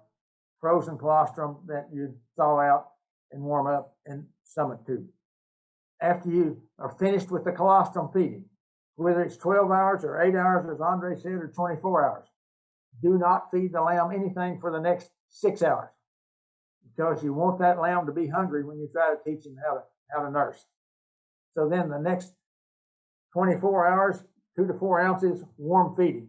frozen colostrum that you thaw out and warm up in stomach tube. After you are finished with the colostrum feeding, whether it's 12 hours or 8 hours, as Andre said, or 24 hours, do not feed the lamb anything for the next 6 hours, because you want that lamb to be hungry when you try to teach him how to nurse. So then the next 24 hours, 2 to 4 ounces warm feeding.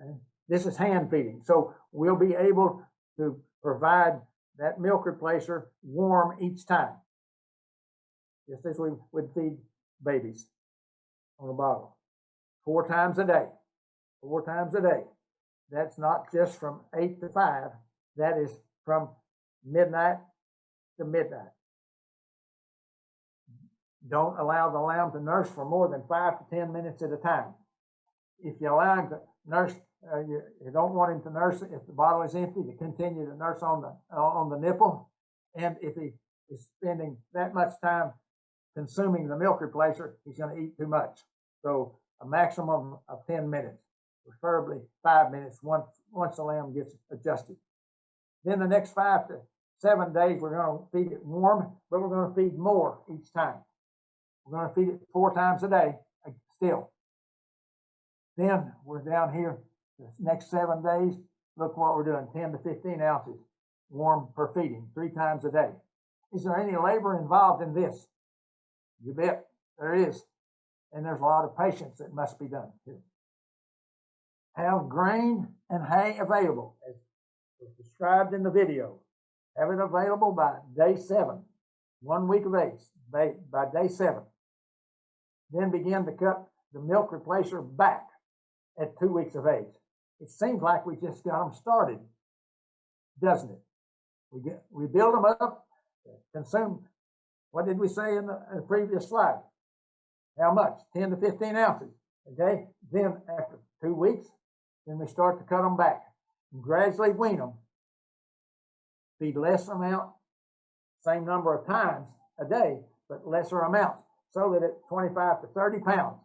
Okay. This is hand feeding. So we'll be able to provide that milk replacer warm each time, just as we would feed babies on a bottle. 4 times a day. 4 times a day. That's not just from 8 to 5. That is from midnight to midnight. Don't allow the lamb to nurse for more than 5 to 10 minutes at a time. If you allow him to nurse, you don't want him to nurse if the bottle is empty, to continue to nurse on the nipple. And if he is spending that much time consuming the milk replacer, he's going to eat too much. So a maximum of 10 minutes, preferably 5 minutes once the lamb gets adjusted. Then the next 5 to 7 days, we're going to feed it warm, but we're going to feed more each time. We're going to feed it 4 times a day still. Then we're down here the next 7 days. Look what we're doing, 10 to 15 ounces warm per feeding, 3 times a day. Is there any labor involved in this? You bet there is. And there's a lot of patience that must be done here. Have grain and hay available, as was described in the video. Have it available by day 7, 1 week of age, by day 7. Then begin to cut the milk replacer back at 2 weeks of age. It seems like we just got them started, doesn't it? We build them up, consume. What did we say in the previous slide? How much? 10 to 15 ounces. Okay. Then after 2 weeks, then we start to cut them back and gradually wean them feed less amount, same number of times a day, but lesser amounts, so that at 25 to 30 pounds,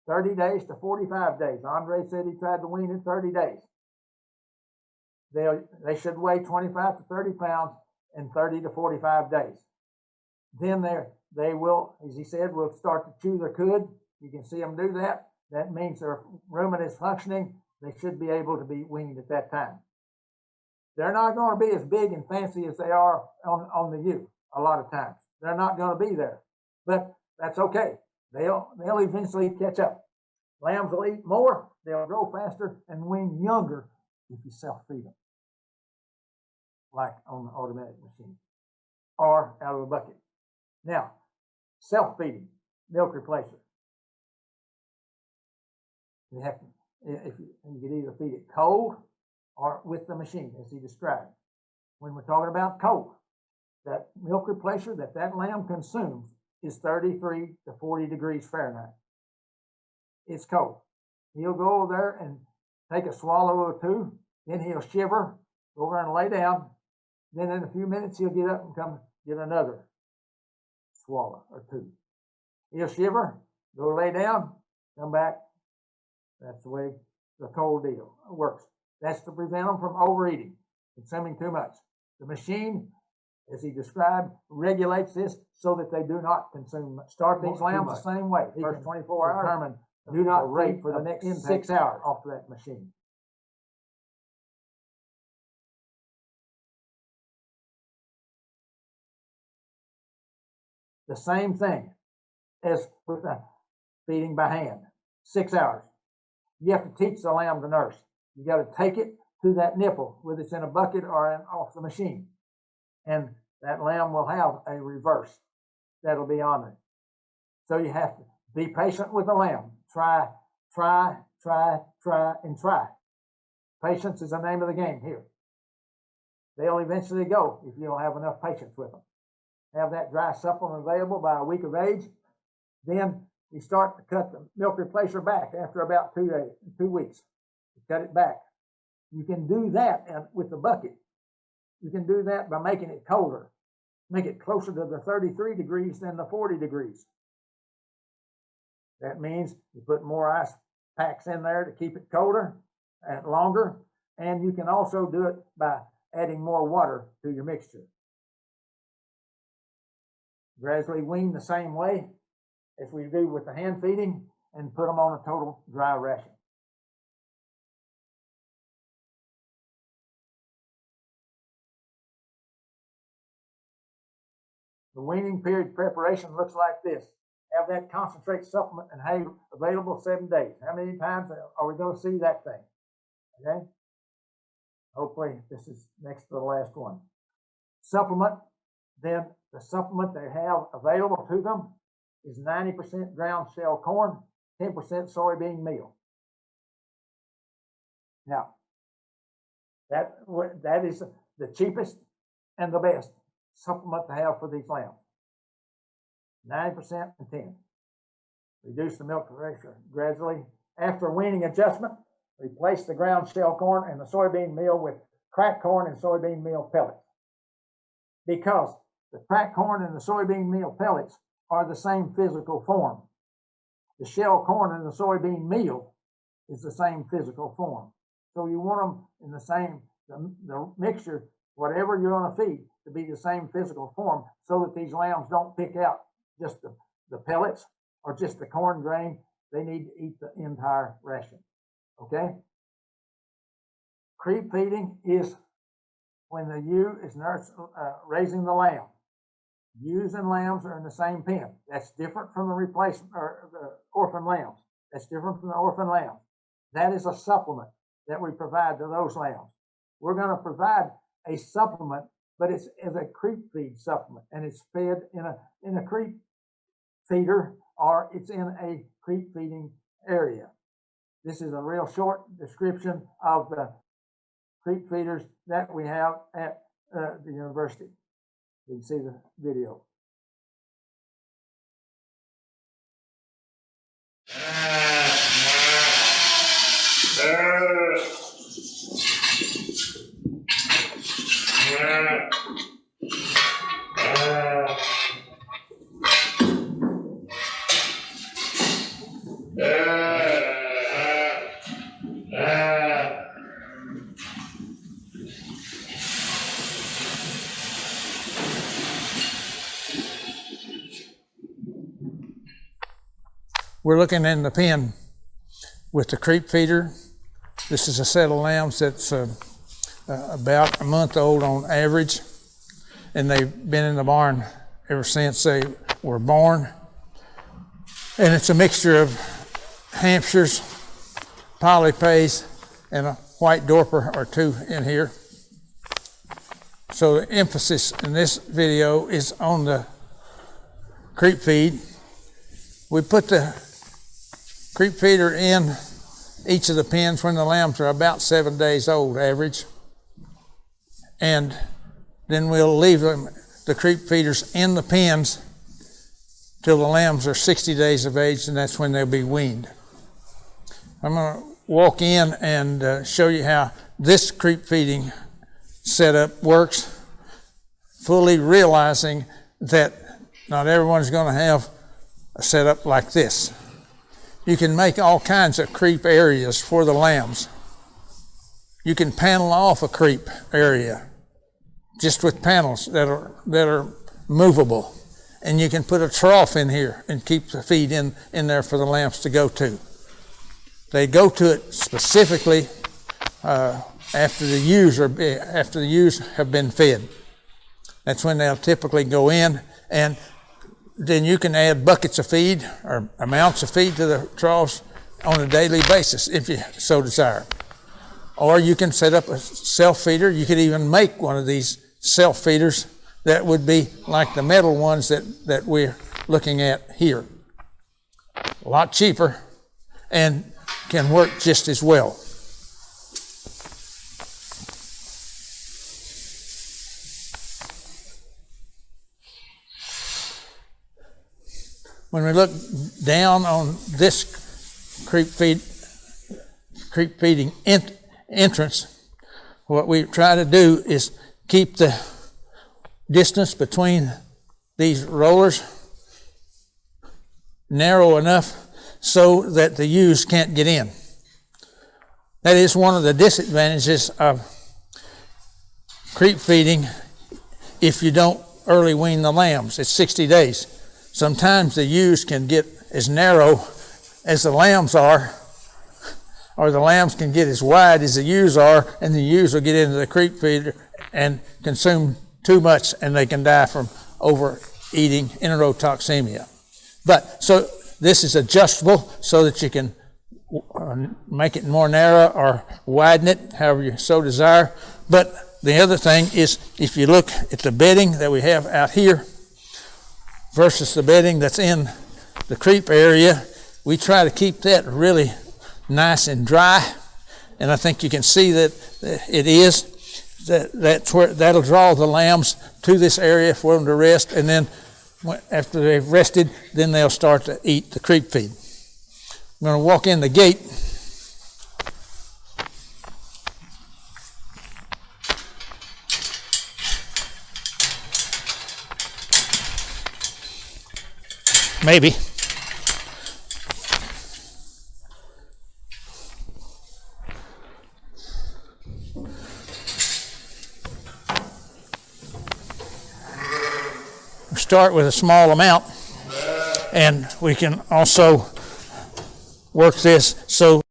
30 days to 45 days. Andre said he tried to wean in 30 days. They should weigh 25 to 30 pounds in 30 to 45 days. Then they will, as he said, will start to chew their cud. You can see them do that. That means their rumen is functioning. They should be able to be weaned at that time. They're not going to be as big and fancy as they are on the ewe a lot of times. They're not going to be there, but that's okay. They'll eventually catch up. Lambs will eat more, they'll grow faster, and wean younger if you self-feed them, like on the automatic machine or out of a bucket. Now, self-feeding, milk replacer. You have to, you can either feed it cold or with the machine, as he described. When we're talking about cold, that milk replacer that lamb consumes is 33 to 40 degrees Fahrenheit. It's cold. He'll go over there and take a swallow or two, then he'll shiver, go over and lay down. Then in a few minutes, he'll get up and come get another swallow or two. He'll shiver, go lay down, come back. That's the way the cold deal works. That's to prevent them from overeating, consuming too much. The machine, as he described, regulates this so that they do not consume much. Start these lambs the same way. First 24 hours, do not rate for the next 6 hours off that machine. The same thing as with the feeding by hand, 6 hours. You have to teach the lamb to nurse. You got to take it to that nipple, whether it's in a bucket or off the machine. And that lamb will have a reverse that'll be on it. So you have to be patient with the lamb. Try, and try. Patience is the name of the game here. They'll eventually go if you don't have enough patience with them. Have that dry supplement available by a week of age. Then you start to cut the milk replacer back after about 2 weeks. You cut it back. You can do that with the bucket. You can do that by making it colder. Make it closer to the 33 degrees than the 40 degrees. That means you put more ice packs in there to keep it colder and longer. And you can also do it by adding more water to your mixture. Gradually wean the same way as we do with the hand feeding and put them on a total dry ration. The weaning period preparation looks like this. Have that concentrate supplement and hay available 7 days. How many times are we going to see that thing? Okay. Hopefully this is next to the last one. Supplement, then the supplement they have available to them is 90% ground shell corn, 10% soybean meal. Now, that is the cheapest and the best supplement to have for these lambs. 90% and 10. Reduce the milk pressure gradually. After weaning adjustment, replace the ground shell corn and the soybean meal with cracked corn and soybean meal pellets. Because the cracked corn and the soybean meal pellets are the same physical form. The shell corn and the soybean meal is the same physical form. So you want them in the same, the mixture, whatever you're going to feed, to be the same physical form so that these lambs don't pick out just the pellets or just the corn grain. They need to eat the entire ration. Okay? Creep feeding is when the ewe is raising the lamb. Ewes and lambs are in the same pen. That's different from the replacement or the orphan lambs. That's different from the orphan lambs. That is a supplement that we provide to those lambs. We're going to provide a supplement, but it's as a creep feed supplement, and it's fed in a creep feeder, or it's in a creep feeding area. This is a real short description of the creep feeders that we have at the university. You can see the video. we're looking in the pen with the creep feeder. This is a set of lambs that's about a month old on average, and they've been in the barn ever since they were born. And it's a mixture of Hampshires, Polypays, and a white Dorper or two in here. So the emphasis in this video is on the creep feed. We put the creep feeder in each of the pens when the lambs are about 7 days old, average. And then we'll leave them, the creep feeders in the pens till the lambs are 60 days of age, and that's when they'll be weaned. I'm going to walk in and show you how this creep feeding setup works, fully realizing that not everyone's going to have a setup like this. You can make all kinds of creep areas for the lambs. You can panel off a creep area just with panels that are movable. And you can put a trough in here and keep the feed in there for the lambs to go to. They go to it specifically after the ewes have been fed. That's when they'll typically go in, and then you can add buckets of feed or amounts of feed to the troughs on a daily basis if you so desire. Or you can set up a self-feeder. You could even make one of these self-feeders that would be like the metal ones that we're looking at here. A lot cheaper and can work just as well. When we look down on this creep feeding entrance, what we try to do is keep the distance between these rollers narrow enough so that the ewes can't get in. That is one of the disadvantages of creep feeding if you don't early wean the lambs. It's 60 days. Sometimes the ewes can get as narrow as the lambs are, or the lambs can get as wide as the ewes are, and the ewes will get into the creep feeder and consume too much, and they can die from overeating, enterotoxemia. But so this is adjustable so that you can make it more narrow or widen it, however you so desire. But the other thing is, if you look at the bedding that we have out here versus the bedding that's in the creep area, we try to keep that really nice and dry. And I think you can see that it is. That's where that'll draw the lambs to this area for them to rest, and then after they've rested, then they'll start to eat the creep feed. I'm going to walk in the gate. Maybe. Start with a small amount, and we can also work this so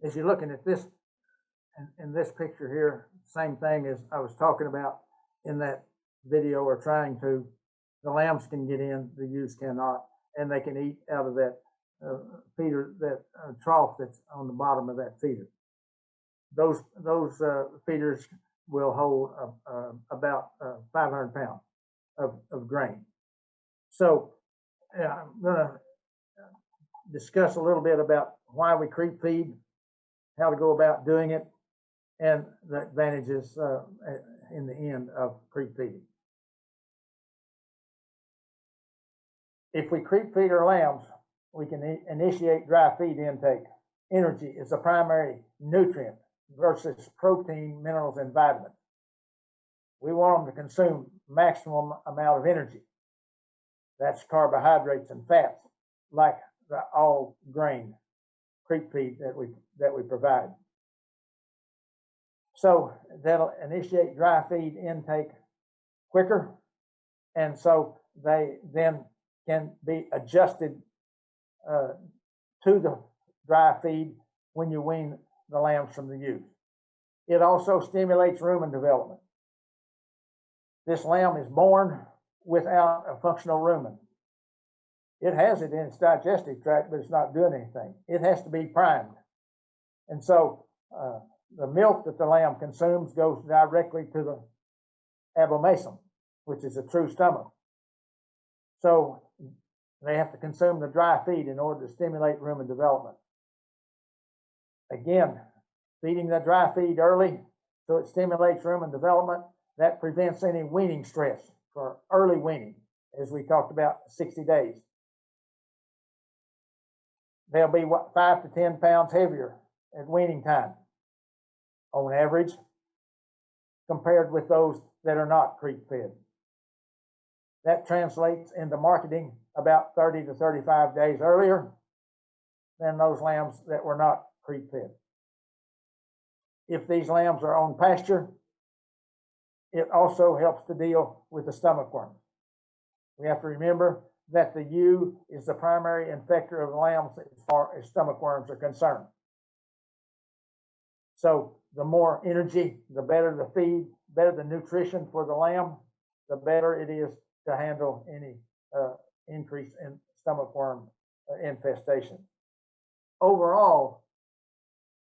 as you're looking at this, in this picture here, same thing as I was talking about in that video, or trying to, the lambs can get in, the ewes cannot, and they can eat out of that feeder, that trough that's on the bottom of that feeder. Those feeders will hold about 500 pounds of grain. So I'm going to discuss a little bit about why we creep feed, how to go about doing it, and the advantages in the end of creep feeding. If we creep feed our lambs, we can initiate dry feed intake. Energy is the primary nutrient versus protein, minerals, and vitamins. We want them to consume maximum amount of energy. That's carbohydrates and fats, like the all grain creep feed that we provide. So that'll initiate dry feed intake quicker, and so they then can be adjusted to the dry feed when you wean the lambs from the ewes. It also stimulates rumen development. This lamb is born without a functional rumen. It has it in its digestive tract, but it's not doing anything. It has to be primed. And so the milk that the lamb consumes goes directly to the abomasum, which is a true stomach. So they have to consume the dry feed in order to stimulate rumen development. Again, feeding the dry feed early so it stimulates rumen development, that prevents any weaning stress for early weaning, as we talked about, 60 days. They'll be 5 to 10 pounds heavier at weaning time, on average, compared with those that are not creep fed. That translates into marketing about 30 to 35 days earlier than those lambs that were not creep fed. If these lambs are on pasture, it also helps to deal with the stomach worms. We have to remember that the ewe is the primary infector of the lambs as far as stomach worms are concerned. So the more energy, the better the feed, better the nutrition for the lamb, the better it is to handle any increase in stomach worm infestation. Overall,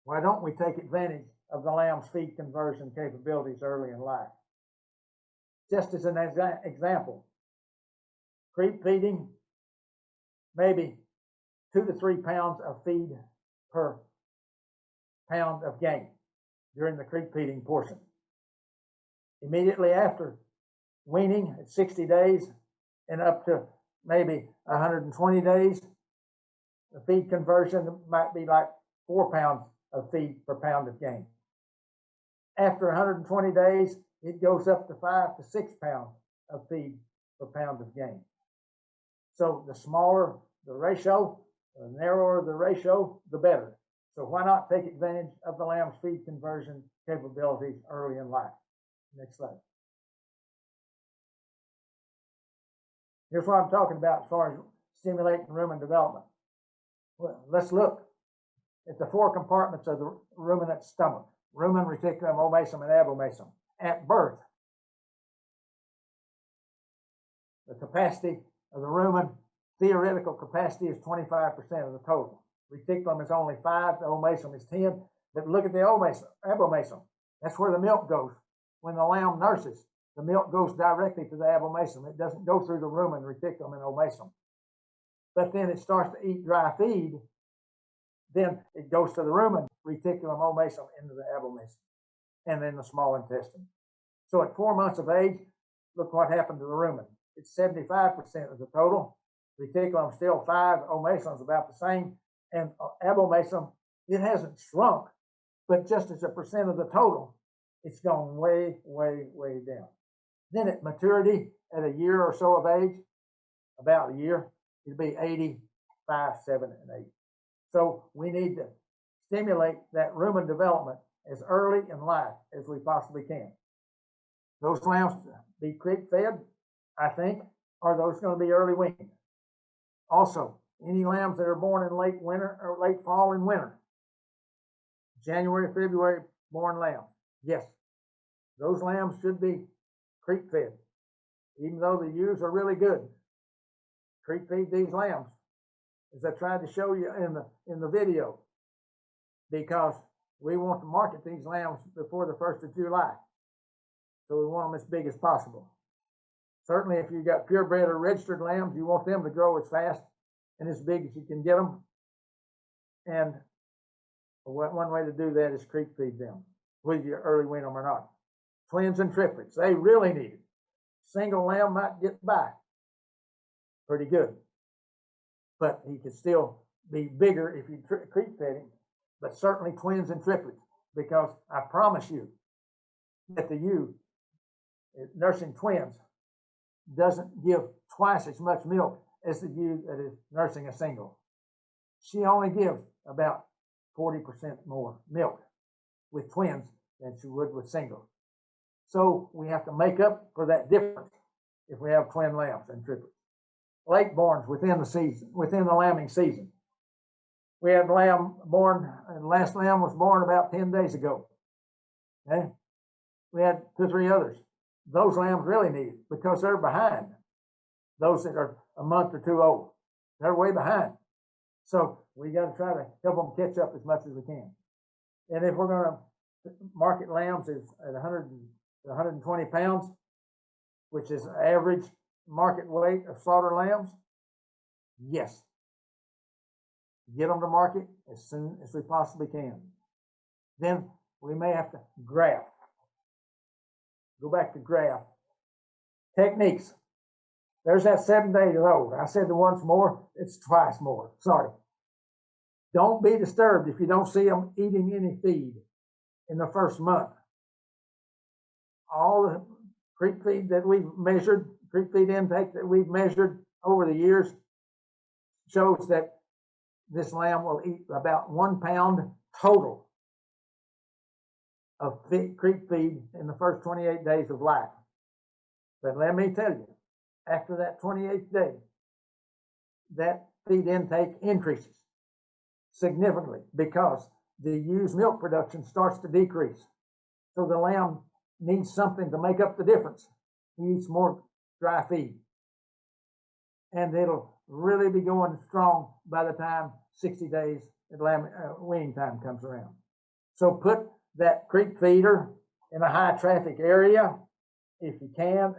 why don't we take advantage of the lamb's feed conversion capabilities early in life? Just as an example, creep feeding, maybe 2 to 3 pounds of feed per pound of gain during the creep feeding portion. Immediately after weaning at 60 days and up to maybe 120 days, the feed conversion might be like 4 pounds of feed per pound of gain. After 120 days, it goes up to 5 to 6 pounds of feed per pound of gain. So the smaller the ratio, the narrower the ratio, the better. So why not take advantage of the lamb's feed conversion capabilities early in life? Next slide. Here's what I'm talking about as far as stimulating rumen development. Well, let's look at the 4 compartments of the ruminant stomach: rumen, reticulum, omasum, and abomasum. At birth, the capacity of the rumen, theoretical capacity, is 25% of the total. Reticulum is only 5, the omasum is 10. But look at the abomasum. That's where the milk goes. When the lamb nurses, the milk goes directly to the abomasum. It doesn't go through the rumen, reticulum, and omasum. But then it starts to eat dry feed. Then it goes to the rumen, reticulum, omasum, into the abomasum, and then the small intestine. So at 4 months of age, look what happened to the rumen. It's 75% of the total. Reticulum still 5, omasum is about the same, and abomasum, it hasn't shrunk, but just as a percent of the total, it's gone way, way, way down. Then at maturity, at a year or so of age, about a year, it'll be 80, 5, 7, and 8. So we need to stimulate that rumen development as early in life as we possibly can. Those lambs be creep fed, I think, are those going to be early weaned. Also, any lambs that are born in late winter or late fall and winter, January, February born lambs. Yes, those lambs should be creek fed, even though the ewes are really good. Creek feed these lambs, as I tried to show you in the video, because we want to market these lambs before the 1st of July. So we want them as big as possible. Certainly, if you got purebred or registered lambs, you want them to grow as fast and as big as you can get them. And one way to do that is creek feed them, whether you early wean them or not. Twins and triplets, they really need it. Single lamb might get by pretty good, but he could still be bigger if you creek fed him. But certainly twins and triplets, because I promise you that the ewe nursing twins doesn't give twice as much milk as the ewe that is nursing a single. She only gives about 40% more milk with twins than she would with singles. So we have to make up for that difference if we have twin lambs and triplets. Late borns within the season, within the lambing season. We had lamb born, the last lamb was born about 10 days ago. Okay? We had 2 or 3 others. Those lambs really need it because they're behind those that are a month or 2 old. They're way behind. So we got to try to help them catch up as much as we can. And if we're going to market lambs at 100 to 120 pounds, which is average market weight of slaughter lambs, yes. Get them to market as soon as we possibly can. Then we may have to graft. Go back to graft. Techniques. There's that 7 days old. I said the once more, it's twice more. Sorry. Don't be disturbed if you don't see them eating any feed in the first month. All the creek feed that we've measured, creek feed intake that we've measured over the years shows that this lamb will eat about 1 pound total of creek feed in the first 28 days of life. But let me tell you, after that 28th day, that feed intake increases significantly because the ewe's milk production starts to decrease. So the lamb needs something to make up the difference. He eats more dry feed. And it'll really be going strong by the time 60 days at weaning time comes around. So put that creek feeder in a high traffic area if you can.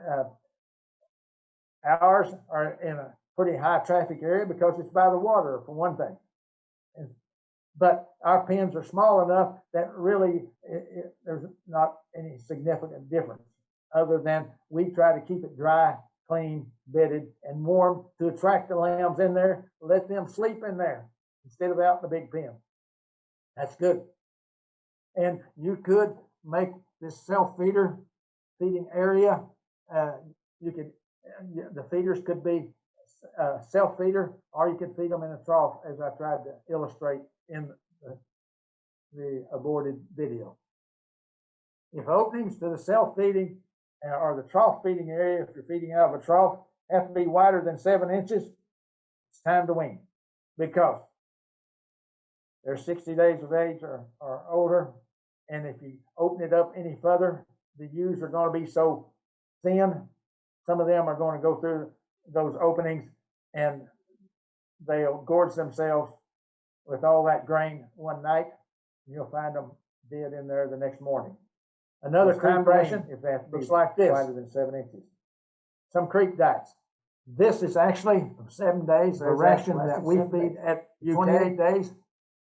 Ours are in a pretty high traffic area because it's by the water, for one thing. But our pens are small enough that really there's not any significant difference other than we try to keep it dry, clean, bedded, and warm to attract the lambs in there. Let them sleep in there instead of out in the big pen. That's good. And you could make this feeding area. The feeders could be self-feeder, or you could feed them in a trough, as I tried to illustrate in the aborted video. If openings to the self-feeding or the trough feeding area, if you're feeding out of a trough, have to be wider than 7 inches, it's time to wean, because they're 60 days of age or older, and if you open it up any further, the ewes are going to be so thin, some of them are going to go through those openings and they'll gorge themselves with all that grain one night, and you'll find them dead in there the next morning. Another creek ration, if that looks like this, wider than 7 inches. Some creek diets. This is actually 7 days, a ration that we feed at 28 days.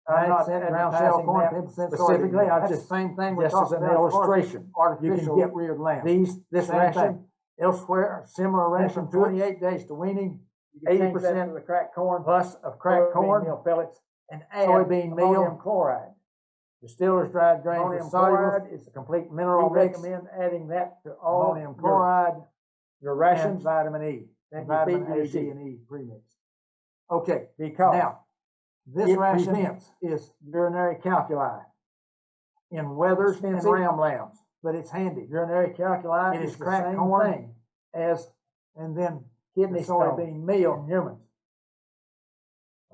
I'm not advertising that specifically. I just same thing. Just as an illustration, you can get reared lamb. This ration elsewhere, similar ration, 28 days to weaning. 80% of the cracked corn plus of cracked corn meal pellets and soybean meal, ammonium chloride. Distiller's dried grain ammonium chloride is a complete mineral mix. We recommend adding that to all ammonium chloride, your rations, vitamin E, and vitamin A, D, and E premix. Okay, because now this ration is urinary calculi in wethers and ram lambs, but it's handy. Urinary calculi is cracked corn thing as, and then kidney soybean meal in humans.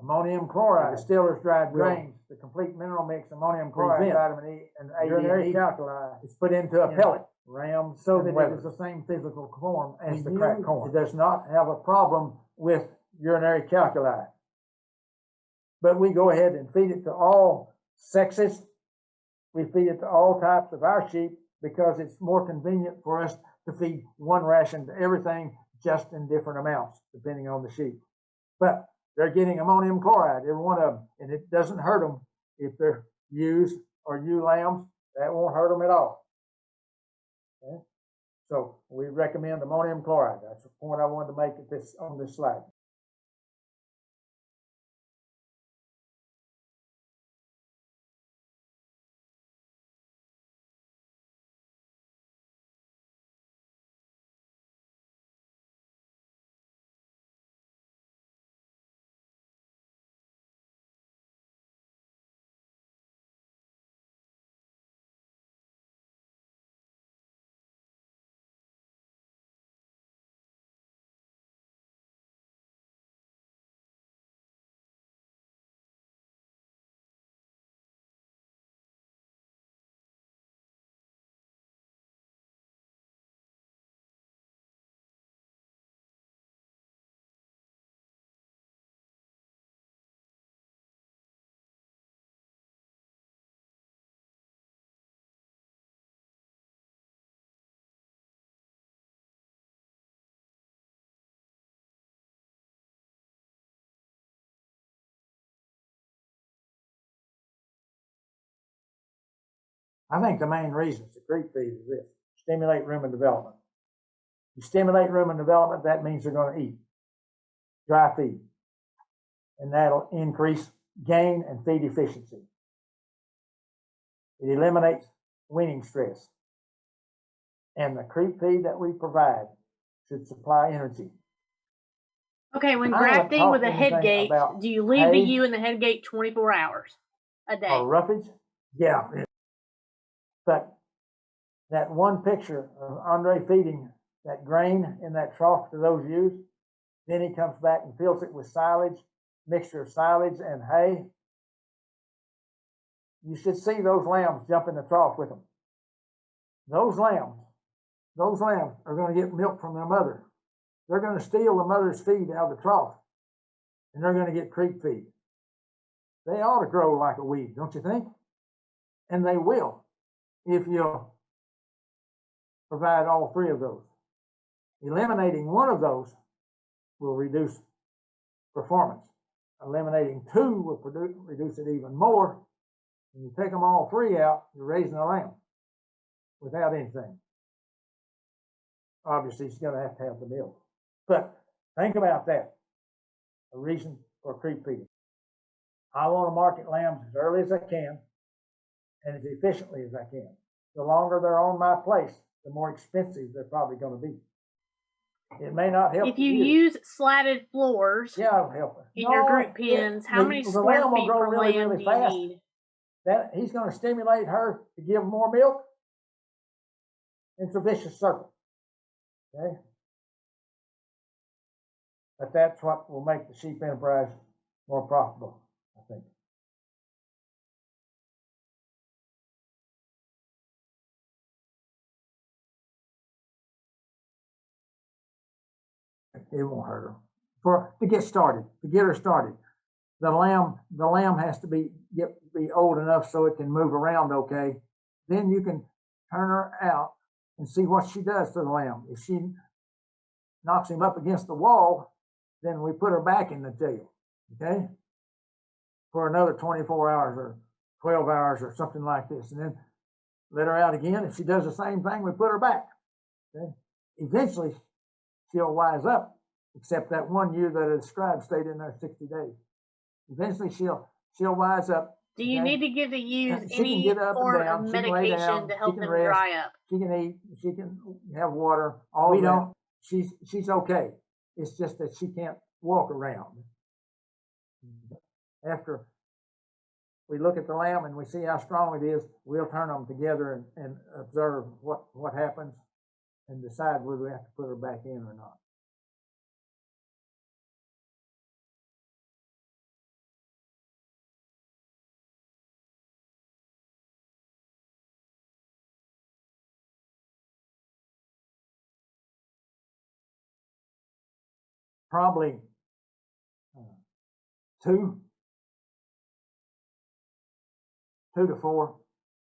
Ammonium chloride, distillers dried grains, the complete mineral mix, ammonium chloride, vitamin E, and urinary calculi is put into a pellet, rams, so that it is the same physical form as the cracked corn. It does not have a problem with urinary calculi. But we go ahead and feed it to all sexes. We feed it to all types of our sheep because it's more convenient for us to feed one ration to everything, just in different amounts, depending on the sheep. But they're getting ammonium chloride, every one of them, and it doesn't hurt them if they're ewes or ewe lambs. That won't hurt them at all. Okay? So we recommend ammonium chloride. That's the point I wanted to make on this slide. I think the main reason to creep feed is this: stimulate rumen development. You stimulate rumen development, that means they're going to eat dry feed, and that'll increase gain and feed efficiency. It eliminates weaning stress, and the creep feed that we provide should supply energy. Okay, when grafting with a head gate, do you leave the ewe in the head gate 24 hours a day? Or roughage? Yeah. But that one picture of Andre feeding that grain in that trough to those ewes, then he comes back and fills it with silage, mixture of silage and hay. You should see those lambs jump in the trough with them. Those lambs are going to get milk from their mother. They're going to steal the mother's feed out of the trough, and they're going to get creep feed. They ought to grow like a weed, don't you think? And they will, if you'll provide all three of those. Eliminating one of those will reduce performance. Eliminating two will reduce it even more. When you take them all three out, you're raising a lamb without anything. Obviously, she's going to have the milk. But think about that. A reason for creep feeding. I want to market lambs as early as I can and as efficiently as I can. The longer they're on my place, the more expensive they're probably going to be. It may not help. If you use slatted floors it'll help in your group pens, how many square feet per lamb do you need? That he's going to stimulate her to give more milk. It's a vicious circle. Okay? But that's what will make the sheep enterprise more profitable, I think. It won't hurt her. To get her started. The lamb has to be old enough so it can move around okay. Then you can turn her out and see what she does to the lamb. If she knocks him up against the wall, then we put her back in the jail, okay? For another 24 hours or 12 hours or something like this. And then let her out again. If she does the same thing, we put her back, okay? Eventually, she'll wise up, except that one ewe that I described stayed in there 60 days. Eventually, she'll wise up. Do you need to give the ewes any form of medication to help them dry up? She can eat. She can have water. We don't. She's okay. It's just that she can't walk around. After we look at the lamb and we see how strong it is, we'll turn them together and observe what happens and decide whether we have to put her back in or not. probably 2 to 4.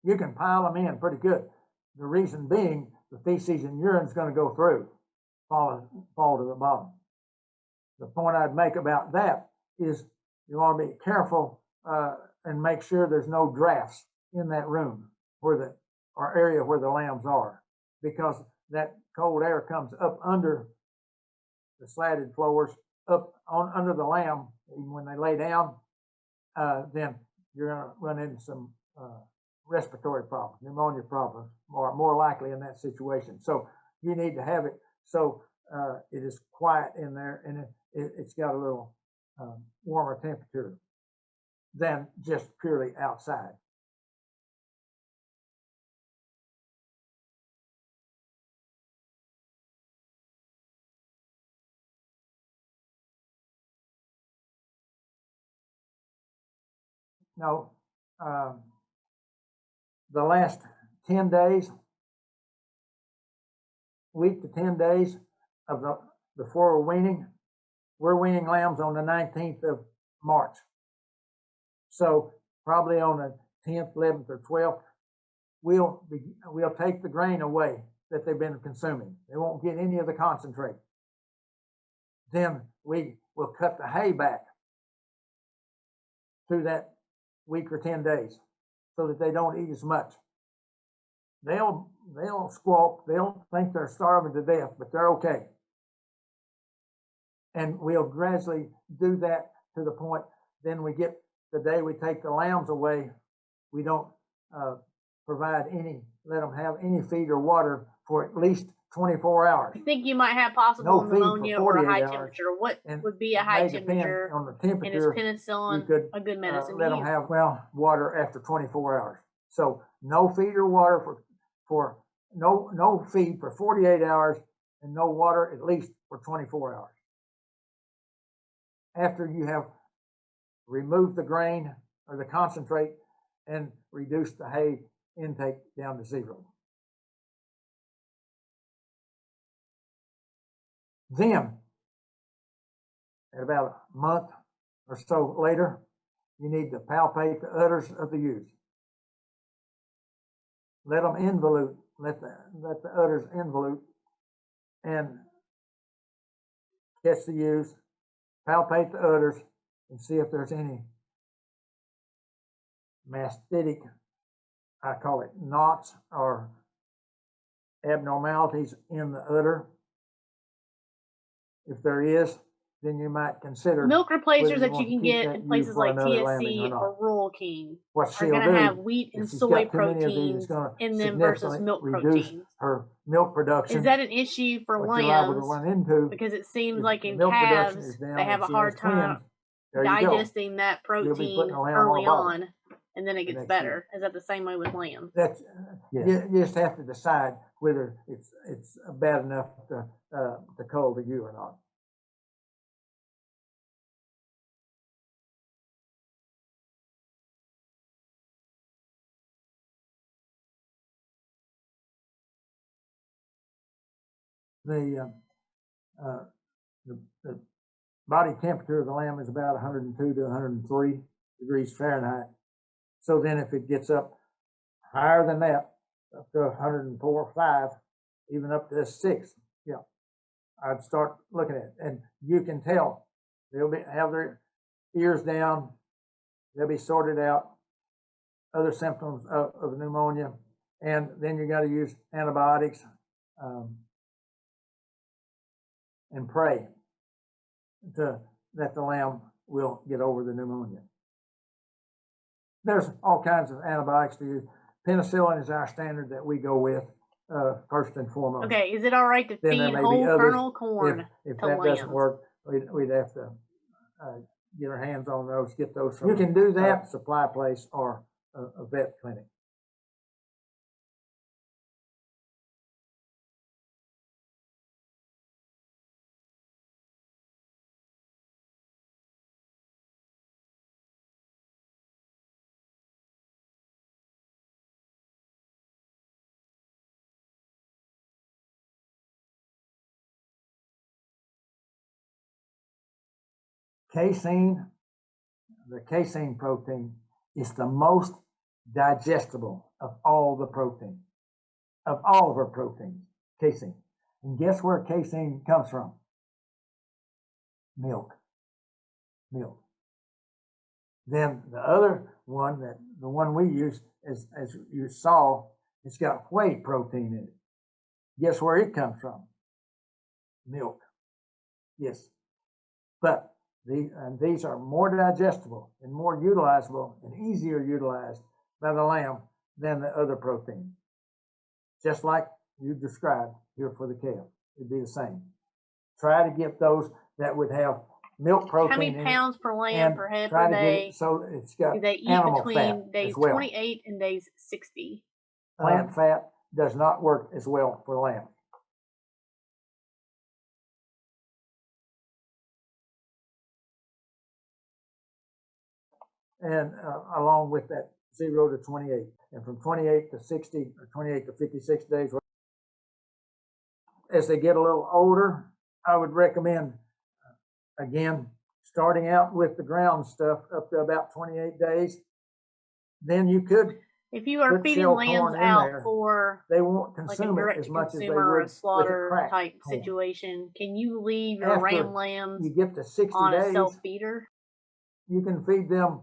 You can pile them in pretty good. The reason being, the feces and urine is going to go through, fall to the bottom. The point I'd make about that is you want to be careful and make sure there's no drafts in that room or area where the lambs are, because that cold air comes up under the slatted floors, up under the lamb. Even when they lay down, then you're going to run into some respiratory problems, pneumonia problems, more likely in that situation. So you need to have it so it is quiet in there, and it's got a little warmer temperature than just purely outside. No, the last 10 days, week to 10 days of before we're weaning lambs on the 19th of March. So probably on the 10th, 11th, or 12th, we'll take the grain away that they've been consuming. They won't get any of the concentrate. Then we will cut the hay back through that week or 10 days so that they don't eat as much. They'll squawk, they'll think they're starving to death, but they're okay. And we'll gradually do that to the point, then we get the day we take the lambs away, we don't let them have any feed or water for at least 24 hours. I think you might have possible pneumonia or a high temperature. What would be a high temperature? On the temperature, and is penicillin a good medicine? Let them have water after 24 hours. So no feed or water for no feed for 48 hours, and no water at least for 24 hours. After you have removed the grain or the concentrate and reduced the hay intake down to 0. Then, at about a month or so later, you need to palpate the udders of the ewes. Let them involute, let the udders involute, and catch the ewes, palpate the udders, and see if there's any mastitic, I call it knots or abnormalities in the udder. If there is, then you might consider milk replacers that you can get in places like TSC or Rural King are going to have wheat and soy proteins in them versus milk proteins. Her milk production. Is that an issue for lambs? Because it seems like in calves they have a hard time digesting that protein early on, and then it gets better. Is that the same way with lambs? That's you just have to decide whether it's bad enough to cull the ewe or not. The body temperature of the lamb is about 102 to 103 degrees Fahrenheit. So then if it gets up higher than that, up to 104 or 5, even up to 6, I'd start looking at it. And you can tell they'll have their ears down, they'll be sorted out, other symptoms of pneumonia, and then you got to use antibiotics and pray that the lamb will get over the pneumonia. There's all kinds of antibiotics to use. Penicillin is our standard that we go with first and foremost. Okay, is it all right to feed whole kernel corn if to that lambs? Doesn't work, we'd have to get our hands on those, get those from. You can do that supply place or a vet clinic. casein, the casein protein is the most digestible of all the protein, of all of our proteins, casein. And guess where casein comes from? Milk. Milk. Then the other one, the one we use, as you saw, it's got whey protein in it. Guess where it comes from? Milk. Yes. But these are more digestible and more utilizable and easier utilized by the lamb than the other proteins. Just like you described here for the calf. It'd be the same. Try to get those that would have milk protein. How many pounds per lamb per head per day? So it's got do they eat animal between fat days as well. 28 and days 60? Plant fat does not work as well for lamb. And along with that 0 to 28, and from 28 to 60 or 28 to 56 days. As they get a little older, I would recommend, again, starting out with the ground stuff up to about 28 days. Then you could, if you are feeding lambs out for, they won't like, a consume it direct as to much as they consumer or would a slaughter with a type corn. situation, can you leave your After ram lambs you get to 60 on days, a self feeder? You can feed them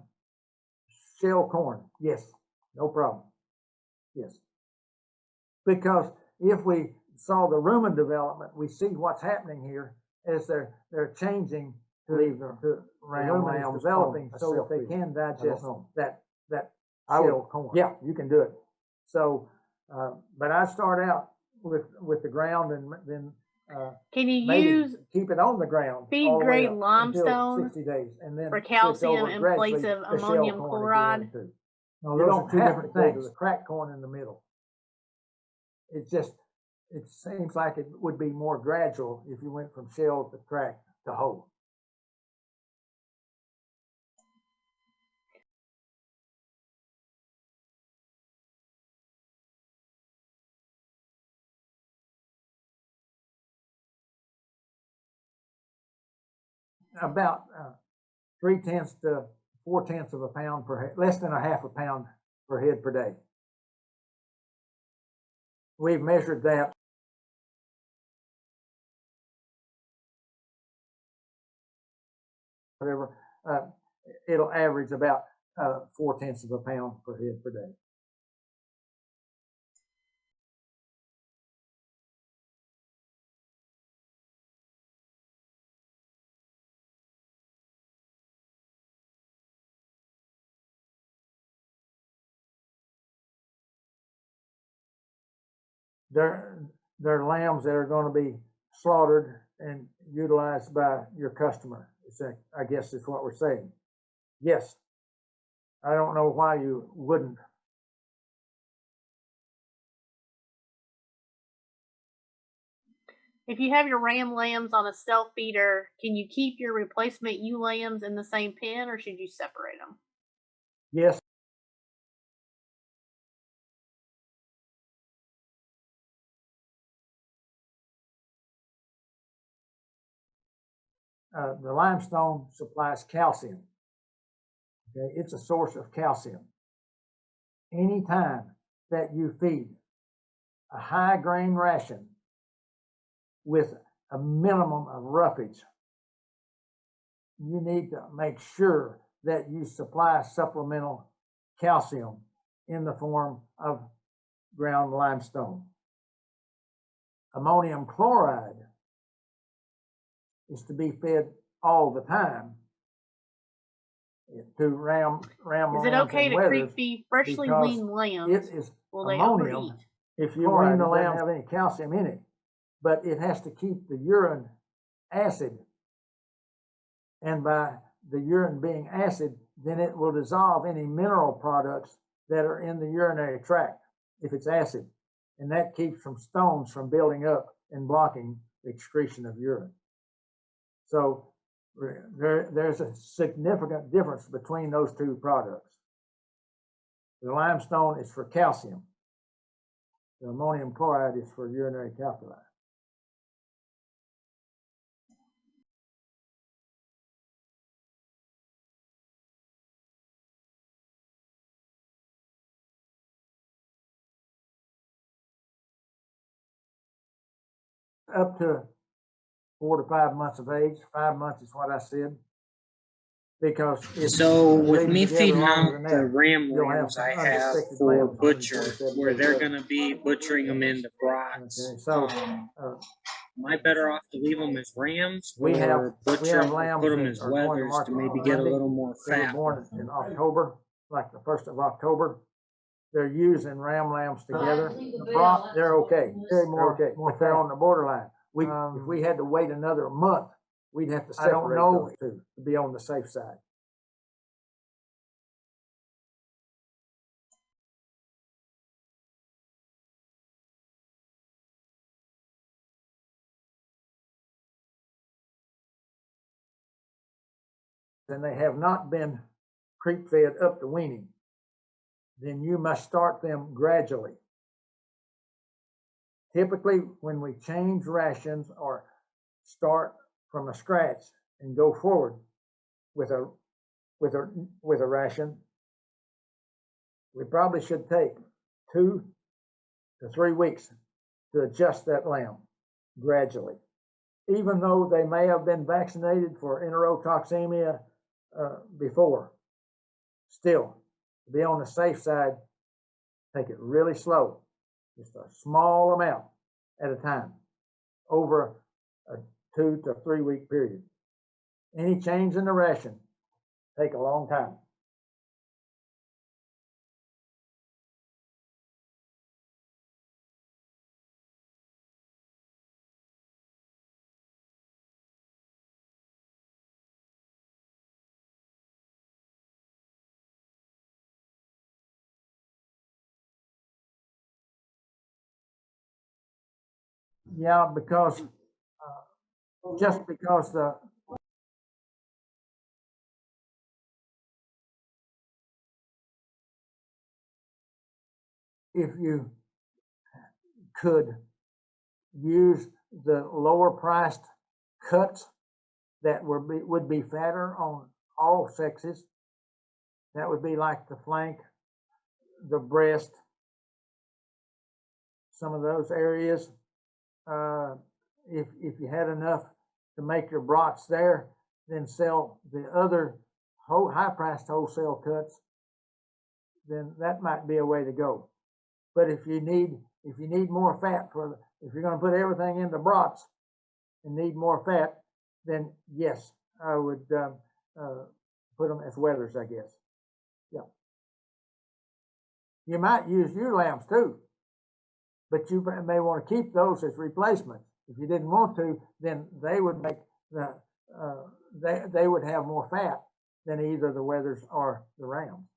shell corn. Yes, no problem. Yes. Because if we saw the rumen development, we see what's happening here as they're changing to ram lambs developing so that they can digest that shell corn. Yeah, you can do it. So, but I start out with the ground and then can you keep it on the ground feed grade limestone 60 days and then for calcium in place of ammonium chloride? No, those are two different things. The cracked corn in the middle. It seems like it would be more gradual if you went from shell to cracked to whole. About 3/10 to 4/10 of a pound per head, less than a half a pound per head per day. We've measured that. Whatever, it'll average about 4/10 of a pound per head per day. They're lambs that are going to be slaughtered and utilized by your customer. I guess is what we're saying. Yes. I don't know why you wouldn't. If you have your ram lambs on a self feeder, can you keep your replacement ewe lambs in the same pen, or should you separate them? Yes. The limestone supplies calcium. Okay, it's a source of calcium. Anytime that you feed a high grain ration with a minimum of roughage, you need to make sure that you supply supplemental calcium in the form of ground limestone. Ammonium chloride is to be fed all the time to ram. Is it okay to creep feed freshly weaned lambs? It is will they ammonium. overeat? If you wean the lamb, doesn't have any calcium in it, but it has to keep the urine acid, and by the urine being acid, then it will dissolve any mineral products that are in the urinary tract if it's acid, and that keeps from stones from building up and blocking the excretion of urine. So there's a significant difference between those two products. The limestone is for calcium. The ammonium chloride is for urinary calculi. up to 4 to 5 months of age. 5 months is what I said. Because So with leave me them together feeding longer out than the that, ram you'll have lambs some I have unexpected for lambs on these butcher, 47 where day they're births. going to be butchering them into brats, Okay, so am I better off to leave them as rams we have or butcher them or lambs put them that as are going to wethers to market maybe on get a Monday. little more They were fat born with in them? October, like the 1st of October. They're using ram lambs together. The brought, they're okay. They're okay, but they're on the borderline. If we had to wait another month, we'd have to separate those two to be on the safe side. And they have not been creep fed up to weaning, then you must start them gradually. Typically, when we change rations or start from a scratch and go forward with a ration, we probably should take 2 to 3 weeks to adjust that lamb gradually. Even though they may have been vaccinated for enterotoxemia before, still, to be on the safe side, take it really slow, just a small amount at a time over a 2 to 3 week period. Any change in the ration take a long time. Yeah, because just because if you could use the lower priced cuts that would be fatter on all sexes, that would be like the flank, the breast, some of those areas. If you had enough to make your brats there, then sell the other high-priced wholesale cuts, then that might be a way to go. But if you need more fat if you're going to put everything into brats and need more fat, then yes, I would put them as wethers, I guess. Yeah. You might use ewe lambs too, but you may want to keep those as replacements. If you didn't want to, then they would make they would have more fat than either the wethers or the rams.